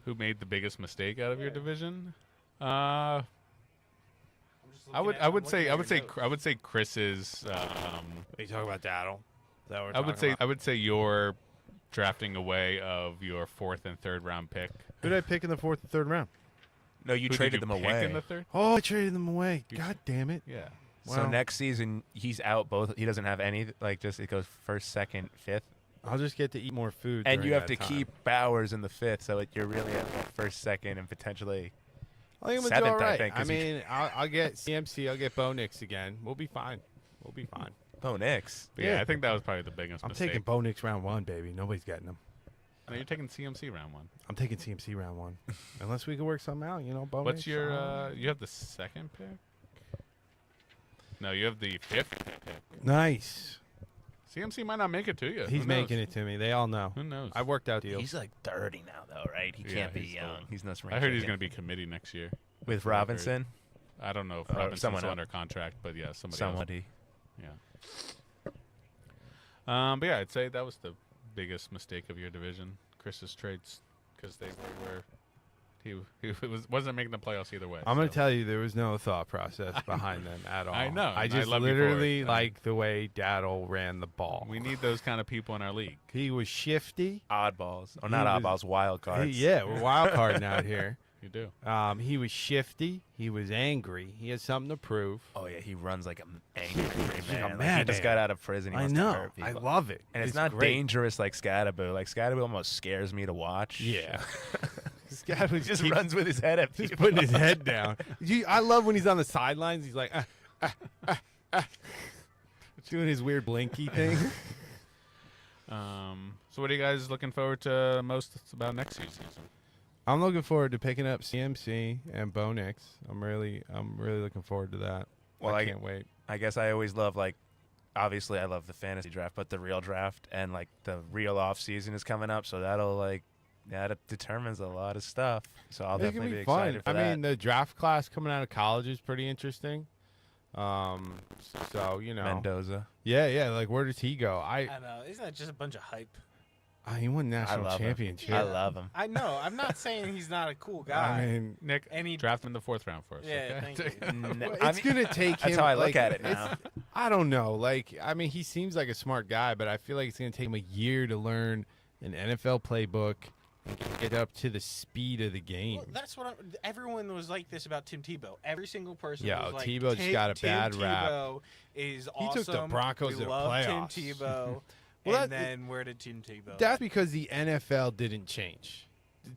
Who made the biggest mistake out of your Yeah. division? I'm just I would looking at- I I'm would looking say at I would your say notes. I would say Chris's. Are you talking about Daddle? Is that what we're I would talking say about? I would say your drafting away of your 4th and 3rd round pick. Who did I pick in the 4th and 3rd round? No, you Who traded did them you pick away. in the 3rd? Oh, I traded them away. You- God damn it. Yeah. So Well, next season he's out both. He doesn't have any. Like just it goes first, second, fifth, I'll just get to eat more food. and during you have that to time. keep Bowers in the fifth. So you're really at like first, second, and potentially. I think I'm gonna do seventh, all I right. think, I 'cause you- mean, I'll get CMC. I'll get Bo Nix again. We'll be fine. We'll be fine. Oh, Nix. But yeah, Yeah. I think that was probably the biggest I'm mistake. taking Bo Nix round 1, baby. Nobody's getting him. No, you're taking CMC round 1. I'm taking CMC round 1. Unless we can work something out, Bo What's Nix, your you have the 2nd pick? No, you have the 5th pick. Nice. CMC might not make it to you. He's making it to me. They all know. Who knows? I've worked out deals. He's like 30 now, though, right? He Yeah, can't be he's young. old. He's no spring I heard he's chicken. going to be committee next year. with what I heard. Robinson. I don't know if Robinson's someone still else. under contract, but yeah, somebody. Somebody. Else. Yeah. But yeah, I'd say that was the biggest mistake of your division, Chris's trades, because they were he wasn't making the playoffs either way. I'm going to so. tell you, there was no thought process behind them at all. I know, I and just love you for it. literally like the way Daddle ran the ball. We need those kind of people in our league. He was shifty. Oddballs. Or He not was- oddballs, wild cards. Yeah, we're wild carding out here. You do. He was shifty. He was angry. He had something to prove. Oh, yeah, he runs like an angry like a man. Like he madman. just got out of prison. He I wants to know. hurt I people. love it. And it's not great. dangerous like Scadaboo. Like Scadaboo almost scares me to watch. Yeah. This guy was He just keep- runs with his head up. just putting his head down. I love when he's on the sidelines. He's like, doing his weird blinky thing. So what are you guys looking forward to most about next season? I'm looking forward to picking up CMC and Bo Nix. I'm really looking forward to that. Well, I can't wait. I guess I always love, like, obviously I love the fantasy draft, but the real draft and, like, the real off season is coming up. So that'll, like, that determines a lot of stuff. So I'll It's gonna definitely be fun. excited for I that. mean, the draft class coming out of college is pretty interesting. So Mendoza. yeah. Like, where does he go? I know. Isn't that just a bunch of hype? He won national love him. championship. I love him. I know. I'm not saying he's not a cool guy. I mean, Nick, And he- draft him in the 4th round for us. Yeah, okay? thank you. well, I it's mean, gonna take him. that's how I look like, at it it's- now. I don't know. Like, I mean, he seems like a smart guy, but I feel like it's gonna take him a year to learn an NFL playbook and get up to the speed of the game. Well, that's what everyone was like this about Tim Tebow. Every single person Yeah, was like, Tebow just got a Tim bad rap. Tebow is He awesome. took the Broncos we to the love playoffs. Tim Tebow. Well, and that- then where did Tim Tebow? That's because the NFL didn't change.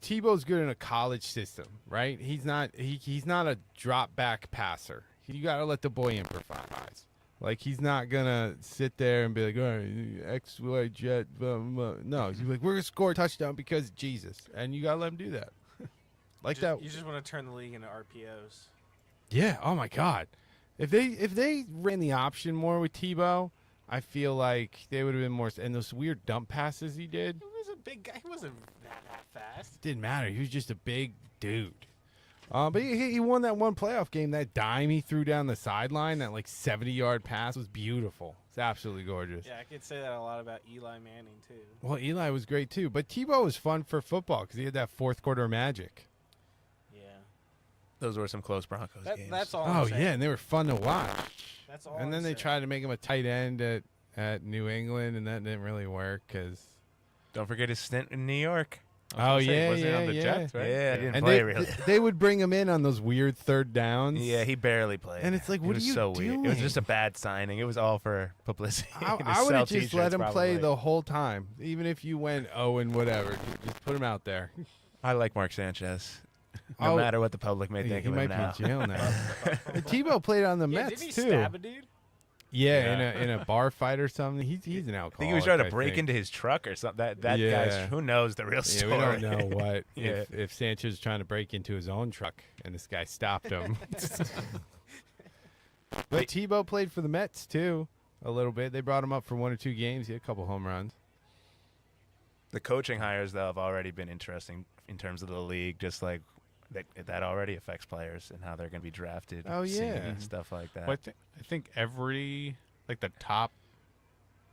Tebow's good in a college system, right? He's not. He's not a drop back passer. You got to let the boy improvise. Like, he's not gonna sit there and be like, all right, X, Y, jet. Blah, blah. No, he's like, we're gonna score a touchdown because Jesus, and you gotta let him do that. Like that. You just want to turn the league into RPOs. Yeah. Oh my God. If they ran the option more with Tebow, I feel like they would have been more. And those weird dump passes he did. He was a big guy. He wasn't that fast. Didn't matter. He was just a big dude. But he won that one playoff game. That dime he threw down the sideline, that like 70-yard pass was beautiful. It's absolutely gorgeous. Yeah, I could say that a lot about Eli Manning too. Well, Eli was great too. But Tebow was fun for football because he had that fourth quarter magic. Yeah, Those were some close Broncos games. that's all. Oh, I'm saying. yeah, and they were fun to watch. That's all. And then I'm they saying. tried to make him a tight end at New England, and that didn't really work because. Don't forget his stint in New York. Oh, yeah, wasn't he on yeah, the yeah. Jets, right? Yeah, he didn't And play they, really. they would bring him in on those weird third downs. Yeah, he barely played. And it's like, It what are was you so weird. It was doing? just a bad signing. It was all for publicity. I To would have sell just let t-shirts, him play probably. the whole time, even if you went and whatever. Just put him out there. I like Mark Sanchez. No Oh, matter what the public may he think of might him be now. in jail now. Tebow played on the Yeah, Mets did he too. stab a dude? Yeah, Yeah. in a bar fight or something. He's an alcoholic. I think he was trying to I break think. into his truck or something. That Yeah. guy's, who knows the real Yeah, story. we don't know what Yeah. if Sanchez was trying to break into his own truck and this guy stopped him. But Tebow played for the Mets too a little bit. They brought him up for 1 or 2 games. He had a couple home runs. The coaching hires, though, have already been interesting in terms of the league. Just like that already affects players and how they're going to be drafted. Oh, seen, yeah. and stuff like that. Well, I think every the top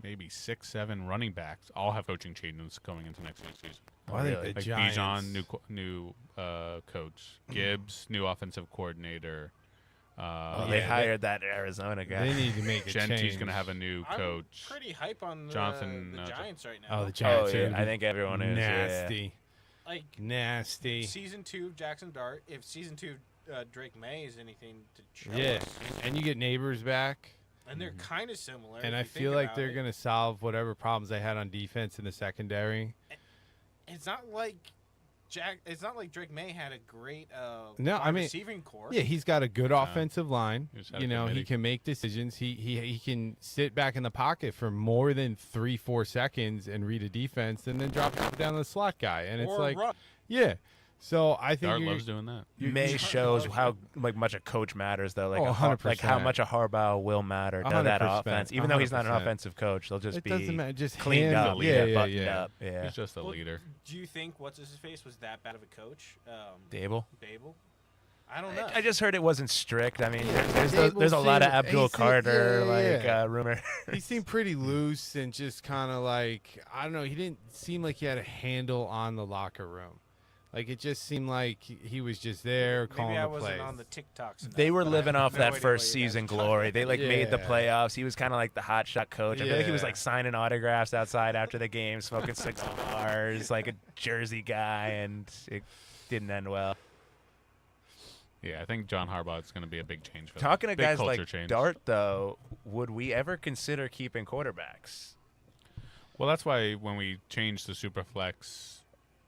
maybe 6-7 running backs all have coaching changes going into next week's season. I think really? the Like Giants. Bijan, new coach. Gibbs, new offensive coordinator. They Yeah, hired that Arizona guy. They need to make a Gentry's change. going to have a new I'm coach. pretty hype on the Jonathan, the uh, Giants right now. Oh, the Oh, Giants. yeah, are I think everyone is. Yeah. nasty, Like nasty. season 2 of Jackson Dart. If season 2 Drake May is anything to show Yeah, us, and you get neighbors back. and they're kind of similar. And if I you feel think like about they're it. going to solve whatever problems they had on defense in the secondary. It's not like It's not like Drake May had a great No, I mean, receiving core. Yeah, he's got a good offensive line. He just had You a know, he committee. can make decisions. He can sit back in the pocket for more than 3-4 seconds and read a defense, and then drop it down to the slot guy. And it's or like, run. yeah. So I think Dart you're- loves doing that. May shows how much a coach matters, though. Like, Oh, a how 100%. much a Harbaugh will matter to that 100%. offense. Even though he's not an 100%. offensive coach, they'll just it be doesn't matter. Just cleaned him. up, Yeah, buttoned yeah. up. Yeah, He's just a Well, leader. Do you think what's his face was that bad of a coach? Dable. Babel. I don't know. I just heard it wasn't strict. I mean, Yeah, there's a lot of Dable Abdul seemed- Carter yeah. rumor. He seemed pretty loose and just kind of like, I don't know. He didn't seem like he had a handle on the locker room. Like it just seemed like he was just there calling Maybe I the wasn't plays. on the TikToks. enough, They were but I living have off no that idea first what you guys season are talking glory. They about. made the Yeah. playoffs. He was kind of like the hot shot coach. I feel like he was Yeah. like signing autographs outside after the game, smoking cigars, like a Jersey guy, and it didn't end well. Yeah, I think John Harbaugh is going to be a big change for them. Talking to Big guys culture like change. Dart, though, would we ever consider keeping quarterbacks? Well, that's why when we changed the Superflex,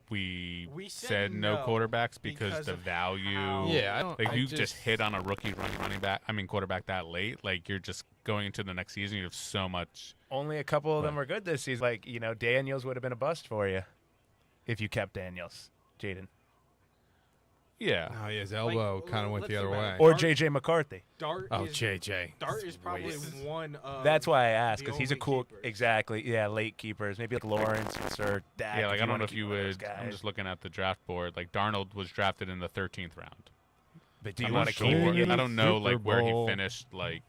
we We said said no no quarterbacks because because the of value. how- Yeah, I don't. Like I you just hit on a rookie quarterback that late. Like you're just going into the next season. You have so much. Only a couple of them Right. were good this season. Like, Daniels would have been a bust for you if you kept Daniels, Jaden. Yeah, Oh, yeah, his elbow kind of went let's the think other about way. it. Or Dart- J.J. McCarthy. Dart Oh, is JJ. Dart is probably Waste. one of. That's why I asked, the because he's a only cool, keepers. exactly, yeah, late keepers. Maybe like Lawrence or Dak. yeah. Like I don't wanna know if keep you one of those would. I'm guys. just looking at the draft board. Like Darnold was drafted in the 13th round. But do you I'm want not to sure. keep him? I don't know Super like where he Bowl. finished. Like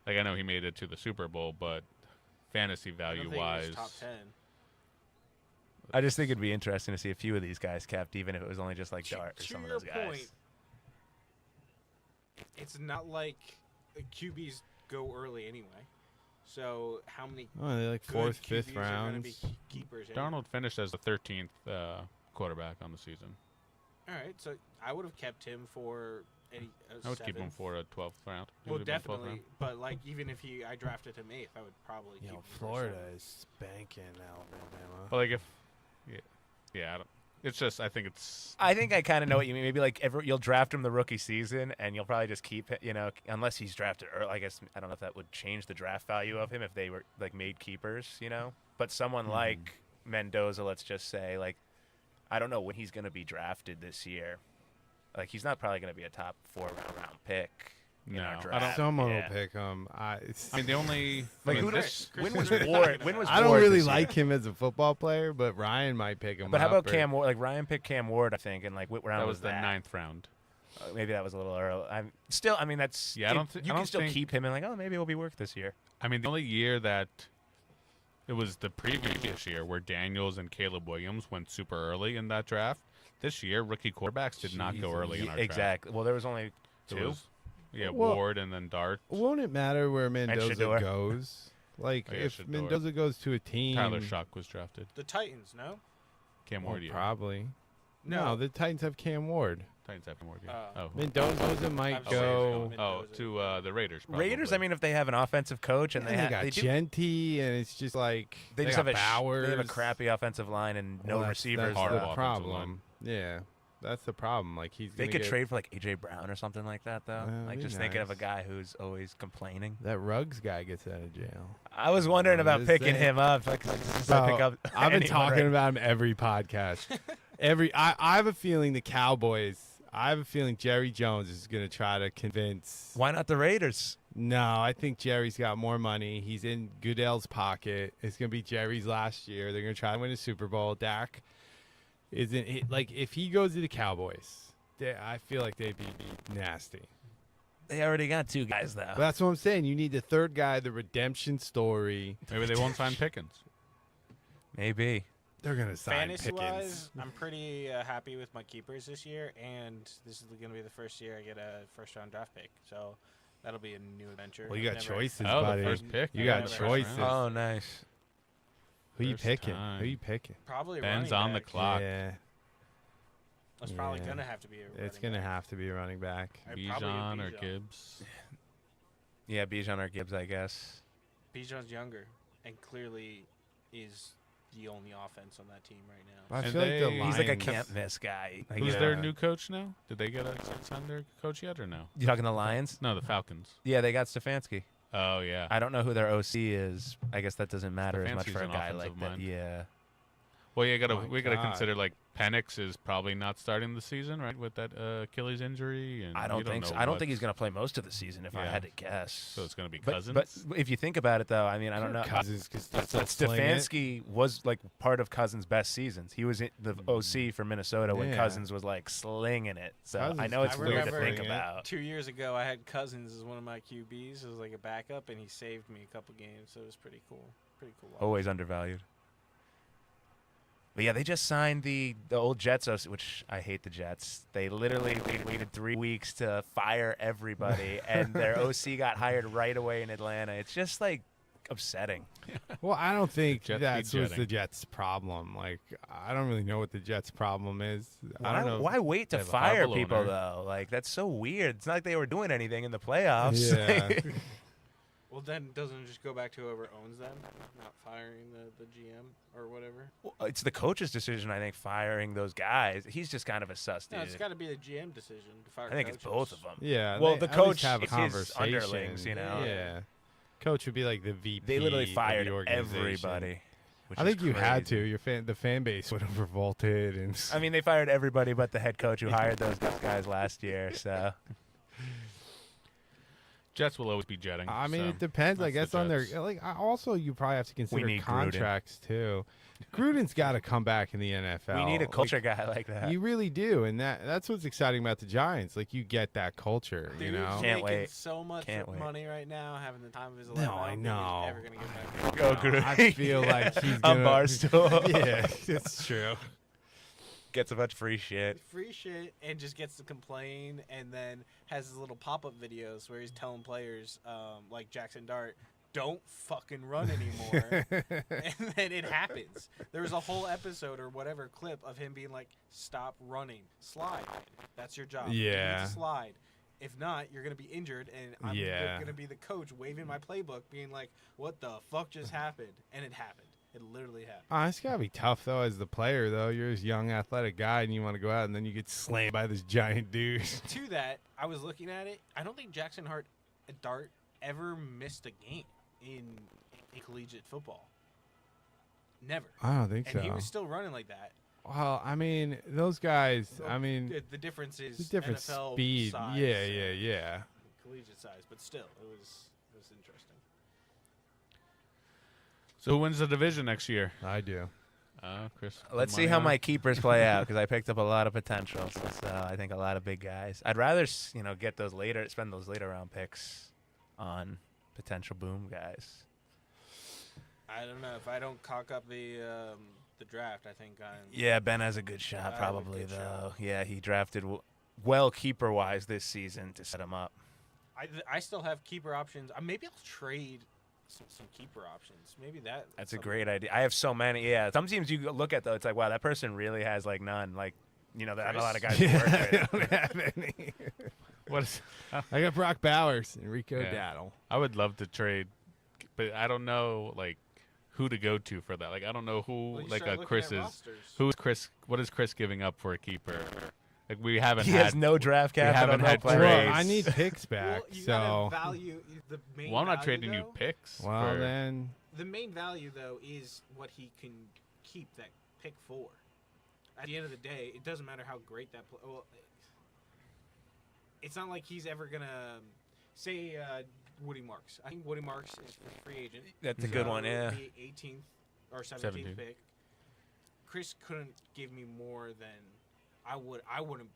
I know he made it to the Super Bowl, but fantasy I don't value think he was wise, top 10. I just think it'd be interesting to see a few of these guys kept, even if it was only just like To- Dart or to some of your those guys. point, it's not like the QBs go early anyway. So how many Oh, they're like good fourth, QBs fifth are going to rounds. be keepers? Anyway? Darnold finished as the 13th quarterback on the season. All right, so I would have kept him for a I would keep him seventh. for a 12th round. He Well, would have been 12th definitely, round. but like even if I drafted him 8th, I would probably keep him for Florida seventh. is spanking Alabama. But like if, yeah, I don't, it's just I think it's I think I kind of know what you mean. Maybe like you'll draft him the rookie season, and you'll probably just keep it, unless he's drafted early. I guess I don't know if that would change the draft value of him if they were like made keepers, But someone like Mendoza, let's just say, like I don't know when he's going to be drafted this year. Like he's not probably going to be a top 4 round pick. In No, our I draft. don't- Someone Yeah. will pick him. I mean the only Like I mean, who this, Chris when was is Ward? talking When about was it. I don't Ward really this year? like him as a football player, but Ryan might pick him But how up. about or- Cam Ward? Like Ryan picked Cam Ward, I think, and like what round that was the that? 9th round. Maybe that was a little early. I'm still. I mean, that's. Yeah, I don't thi- you I can don't still think- keep him and like, oh, maybe it'll be worth this year. I mean the only year that it was the previous year where Daniels and Caleb Williams went super early in that draft. This year rookie quarterbacks did not go early in our draft. Exactly. Well, there was only It 2. was, yeah, Well- Ward and then Dart. Won't it matter where Mendoza Shador. goes? Like, Oh, yeah, if Shador. Mendoza goes to a team, Tyler Shock was drafted. The Titans, no? Cam well, Ward, yeah. probably. No. No, the Titans have Cam Ward. Titans have Morgan. Oh. Mendoza might I'm go. saying Oh, Mendoza. to the Raiders. Probably. Raiders. I mean, if they have an offensive coach and And they got they do- Genty, and it's just like they just got have Bowers. they have a crappy offensive line and no Well, receivers. That's Horrible the offensive problem. Yeah, that's the problem. Like They could trade for like AJ Brown or something like that, though. That'd Like be just thinking of a nice. guy who's always complaining. that Ruggs guy gets out of jail. I was wondering about just picking saying. him up. Like, since I pick up I've been anyone talking right- about him every podcast. I have a feeling the Cowboys. I have a feeling Jerry Jones is going to try to convince. Why not the Raiders? No, I think Jerry's got more money. He's in Goodell's pocket. It's going to be Jerry's last year. They're going to try to win a Super Bowl. Dak isn't like if he goes to the Cowboys, I feel like they'd be nasty. They already got 2 guys though. But that's what I'm saying. You need the third guy, the redemption story. Maybe they won't sign Pickens. Maybe. They're going to sign Fantasy Pickens. wise, I'm pretty happy with my keepers this year, and this is going to be the first year I get a first-round draft pick. So that'll be a new adventure. Well, you I've got never- choices, Oh, the buddy. first pick. You Yeah, got the first choices. round. Oh, nice. Who you First picking? time. Who you picking? Probably a Ben's running on the back. clock. Yeah, That's probably Yeah. going to have to be a running it's going to back. have to be a running back. Probably a Bijan or Bijan. Gibbs. Yeah, Bijan or Gibbs, I guess. Bijan's younger and clearly is the only offense on that team right now. I And feel like the they- He's like a Lions- can't miss guy. Like, Who's you their know. new coach now? Did they get signed their coach yet or no? You talking the Lions? No, the Falcons. Yeah, they got Stefanski. Oh yeah. I don't know who their OC is. I guess that doesn't matter as much Stefanski's for a an guy offensive like that. mind. Yeah. Well, My we gotta God. consider like Penix is probably not starting the season, right, with that Achilles injury. And I you don't think so. know I don't think he's what's- going to play most of the season if I Yeah. had to guess. So it's gonna be But Cousins. if you think about it, though, I mean, I don't know. Cousins, because But Stefanski was like part of Cousins' best seasons. He was in the OC for Minnesota when Yeah. Cousins was like slinging it. So I Cousins know it's I weird to remember think it. about. 2 years ago, I had Cousins as one of my QBs. It was like a backup, and he saved me a couple games, so it was pretty cool. Pretty cool. Always undervalued. But yeah, they just signed the old Jets, which I hate the Jets. They literally waited 3 weeks to fire everybody, and their OC got hired right away in Atlanta. It's just like upsetting. Well, I don't think Jets that's be what's the jetting. Jets' problem. Like, I don't really know what the Jets' problem is. I Why, don't know. why wait to They have a fire horrible people owner. though? Like that's so weird. It's not like they were doing anything in the playoffs. Yeah. Well, then doesn't it just go back to whoever owns them, not firing the GM or whatever? Well, it's the coach's decision, I think, firing those guys. He's just kind of a sus dude. No, it's got to be the GM decision to fire. I think it's both coaches. of them. Yeah. Well, they the at least coach have a is his conversation. underlings, you know? Yeah. Coach would be like the VP. They literally of the fired organization. everybody. Which I is think you had crazy. to. The fan base would have revolted, and I mean, they fired everybody but the head coach who hired those guys last year. So Jets will always be jetting. I mean, so it depends. I that's guess the on their Jets. like. Also, you probably have to consider need Gruden. contracts too. Gruden's got to come back in the NFL. we need a Like, culture guy like that. You really do, and that's what's exciting about the Giants. Like you get that culture, you Dude's know. Can't making wait. so much Can't wait. money right now, having the time of his life. No, don't I think he's know. Ever gonna get back. Go Gruden. I feel like he's On gonna. Barstool. Yeah, that's true. Gets a bunch of free shit. Free shit and just gets to complain, and then has his little pop-up videos where he's telling players, like Jackson Dart, don't fucking run anymore. And then it happens. There was a whole episode or whatever clip of him being like, stop running, slide. That's your job. You need Yeah. to slide. If not, you're gonna be injured, and I'm Yeah. gonna be the coach waving my playbook, being like, "What the fuck just happened?" And it happened. It literally happened. It's gotta be tough though, as the player though. You're this young athletic guy, and you want to go out, and then you get slammed by this giant dude. To that, I was looking at it. I don't think Jackson Dart ever missed a game in collegiate football. Never. I don't think And so. he was still running like that. Well, I mean, those guys. I mean, The difference is the different NFL speed. size, Yeah. collegiate size, but still, it was interesting. So who wins the division next year? I do. Chris. Let's see money how on it? my keepers play out because I picked up a lot of potential. So I think a lot of big guys. I'd rather get those spend those later round picks on potential boom guys. I don't know if I don't cock up the draft. I think I'm. Yeah, Ben has a good I shot have a probably good though. shot. Yeah, he drafted well keeper wise this season to set him up. I still have keeper options. Maybe I'll trade some keeper options. Maybe That's a something. great idea. I have so many. Yeah, some teams you look at though, it's like wow, that person really has like none. Like not a lot of guys who work I with. don't have any. What is? I got Brock Bowers and Rico Yeah. Daddle. I would love to trade, but I don't know like who to go to for that. Like I don't know who Well, you like start looking Chris at is. rosters. Who's Chris? What is Chris giving up for a keeper? Like we haven't He had. has no draft capital. haven't no had players. trades. Well, I need picks Well, back. you so gotta value the main. Well, I'm not value, trading you though. picks. well for- then. The main value though is what he can keep that pick for. At the end of the day, it doesn't matter how great that. Well, it's not like he's ever gonna say Woody Marks. I think Woody Marks is a free agent. That's a good So one. Yeah. The 18th or 17th. 17th pick. Chris couldn't give me more than I would. I wouldn't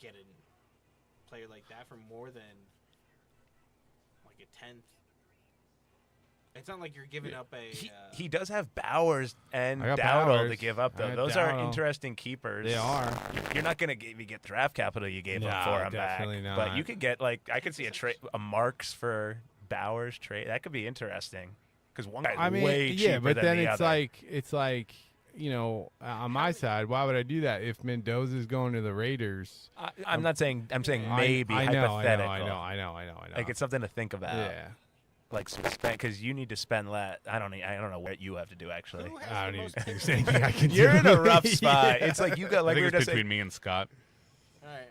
get a player like that for more than like a 10th. It's not like you're giving up a. He does have Bowers and I got Dowdle to Bowers. give up I though. got Those are Dowdle. interesting keepers. They are. You're not gonna get draft capital you gave up No, for him back, definitely not. but you could get I could see a Marks for Bowers trade. That could be interesting because one guy's I mean, way cheaper yeah, but than then the it's other. like on my side, why would I do that if Mendoza's going to the Raiders? I'm not saying. I'm saying I- maybe I know, hypothetical. I know. Like it's something to think about. yeah. Like spend because you need to spend less. I don't know what you have to do actually. Who has I the don't even most think picks? there's anything I can do. You're in a rough Yeah. spot. It's like you got I like we think were it's just between saying. me and Scott. All right.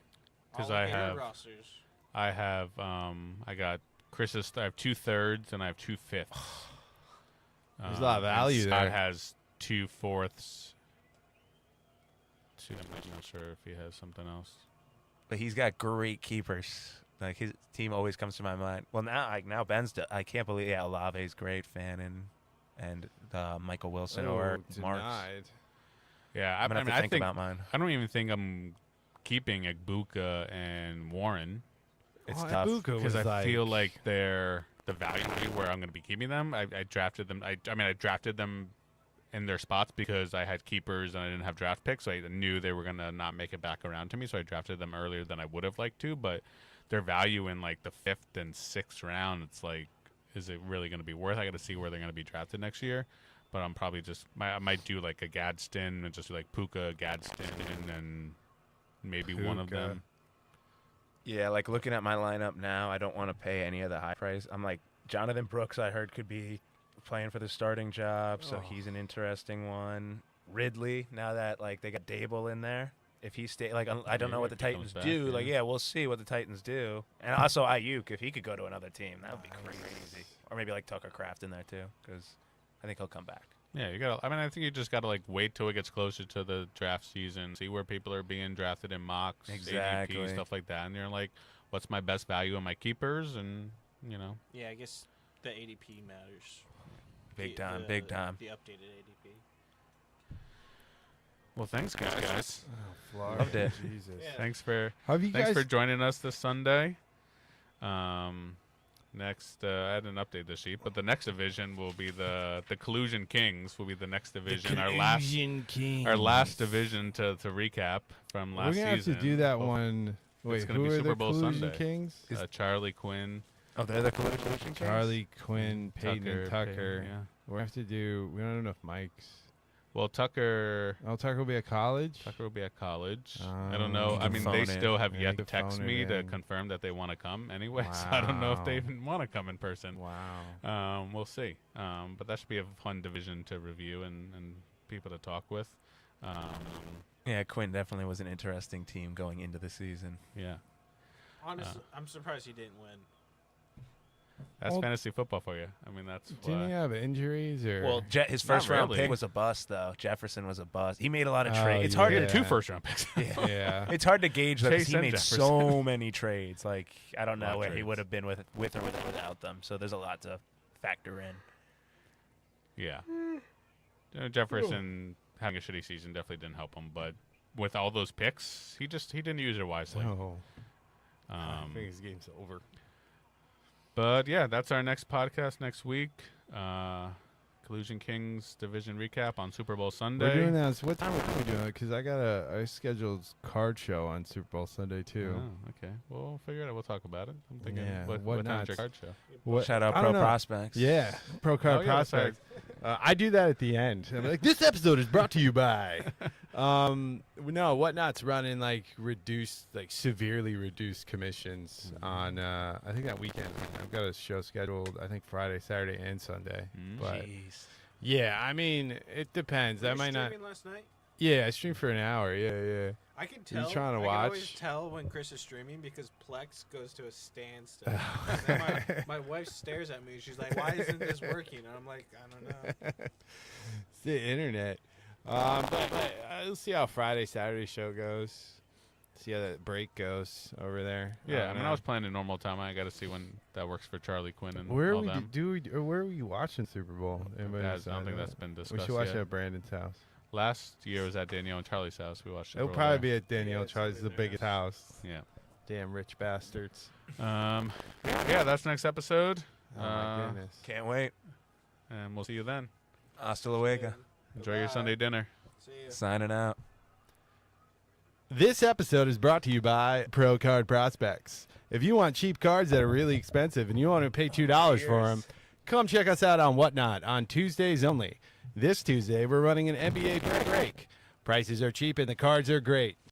'Cause I'll I look at your have- rosters. I have I got Chris's. I have 2/3 and I have 2/5. There's a lot of value Scott there. has 2/4, see. I'm not sure if he has something else. But he's got great keepers. Like his team always comes to my mind. Well, now Ben's. I can't believe. Yeah, Olave's great. Fannin and Michael Wilson or Marks. denied. Yeah, I'm gonna have to think about mine. I don't even think I'm keeping Egbuka and Warren It's tough. because I feel like they're the value where I'm going to be keeping them. I drafted them. I drafted them in their spots because I had keepers and I didn't have draft picks. So I knew they were going to not make it back around to me. So I drafted them earlier than I would have liked to. But their value in like the 5th and 6th round, it's like, is it really going to be worth? I got to see where they're going to be drafted next year. But I'm probably I might do like a Gadsden and just do like Puka, Gadsden, and maybe one of Puka. them. Yeah, like looking at my lineup now, I don't want to pay any of the high price. I'm like, Jonathan Brooks, I heard, could be playing for the starting job, so he's an interesting one. Ridley, now that like they got Dable in there, if he stay, like I don't know what the if he comes Titans back, do. yeah. Like, yeah, we'll see what the Titans do. And also Ayuk, if he could go to another team, that would be crazy. Or maybe like Tucker Kraft in there too, because I think he'll come back. Yeah, you got. I mean, I think you just got to like wait till it gets closer to the draft season, see where people are being drafted in mocks, Exactly. ADP, stuff like that, and you're like, what's my best value in my keepers, and you know. Yeah, I guess the ADP matters. Big The- time, the- big time. The updated ADP. Well, thanks guys. Loved it. Jesus. Yeah. Thanks for Have you thanks guys? for joining us this Sunday. Next, I didn't update the sheet, but the next division will be the Collusion Kings. Will be the next division. Our last division to recap from last We're gonna season. have to do that Well, one. Wait, gonna who be are Super the Bowl Collusion Sunday. Kings? Charlie Quinn, Oh, they're the Collusion Kings? Charlie, Quinn, Peyton, and Tucker. Peyton, yeah. We have to do. We don't have enough mics. Well, Tucker Oh, Tucker will be at college. will be at college. I don't know. You I can mean, phone they in. still have Yeah, yet you to can text phone me it to in. confirm that they want to come anyway. So I don't know if they Wow. even want to come in person. Wow. We'll see. But that should be a fun division to review and people to talk with. Yeah, Quinn definitely was an interesting team going into the season. Yeah, Honestly, I'm surprised he didn't win. that's Well- fantasy football for you. I mean, that's Didn't why. he have injuries or? Well, his Not first round really. pick was a bust, though. Jefferson was a bust. He made a lot of Oh, trades. It's hard He to had yeah. 2 first-round picks. yeah. It's hard to gauge that because Chase he and made Jefferson. so many trades. Like, I don't A lot know of where he trades. would have been with or without them. So there's a lot to factor in. Yeah. Jefferson having a shitty season definitely didn't help him, but with all those picks, he didn't use it wisely. Oh, I Um, think his game's over. But yeah, that's our next podcast next week. Collusion Kings division recap on Super Bowl Sunday. We're doing that. So what time are we doing it? Because I scheduled card show on Super Bowl Sunday too. Oh, okay. We'll figure it out. We'll talk about it. I'm thinking, Yeah, what what time's your nuts? card show? What? Shout out I Pro don't know. Prospects. Yeah, Pro Card Oh, yeah, that's Prospects. I do that at the end. I'm like, this episode is brought to you by. No, Whatnot's running like severely reduced commissions on. I think that weekend. I've got a show scheduled. I think Friday, Saturday, and Sunday. But Jeez. yeah, I mean, it depends. Were That you might not. streaming last night? Yeah, I streamed for an hour. Yeah. I can tell. trying to I can always watch? tell when Chris is streaming because Plex goes to a standstill. And then my wife stares at me. She's like, "Why isn't this working?" And I'm like, "I don't know." It's the internet. But we'll see how Friday, Saturday show goes. See how that break goes over there. Yeah, I mean, I was playing in normal time. I got to see when that works for Charlie Quinn and Where are all we? them. Where are we watching Super Bowl? Anybody I don't decide think that? that's been We discussed should watch yet. it at Brandon's house. Last year was at Danielle and Charlie's house. We watched it. It'll over probably there. be at Danielle Yeah, it's Charlie's, the gonna be their biggest house. Yeah. Damn rich bastards. Yeah, that's next episode. Oh my goodness. Can't wait. And we'll see you then. Hasta luego. Enjoy your Goodbye. Sunday dinner. See ya. Signing out. This episode is brought to you by Pro Card Prospects. If you want cheap cards that are really expensive and you want to pay $2 for them, come check us out on Whatnot on Tuesdays only. This Tuesday, we're running an NBA break. Prices are cheap and the cards are great.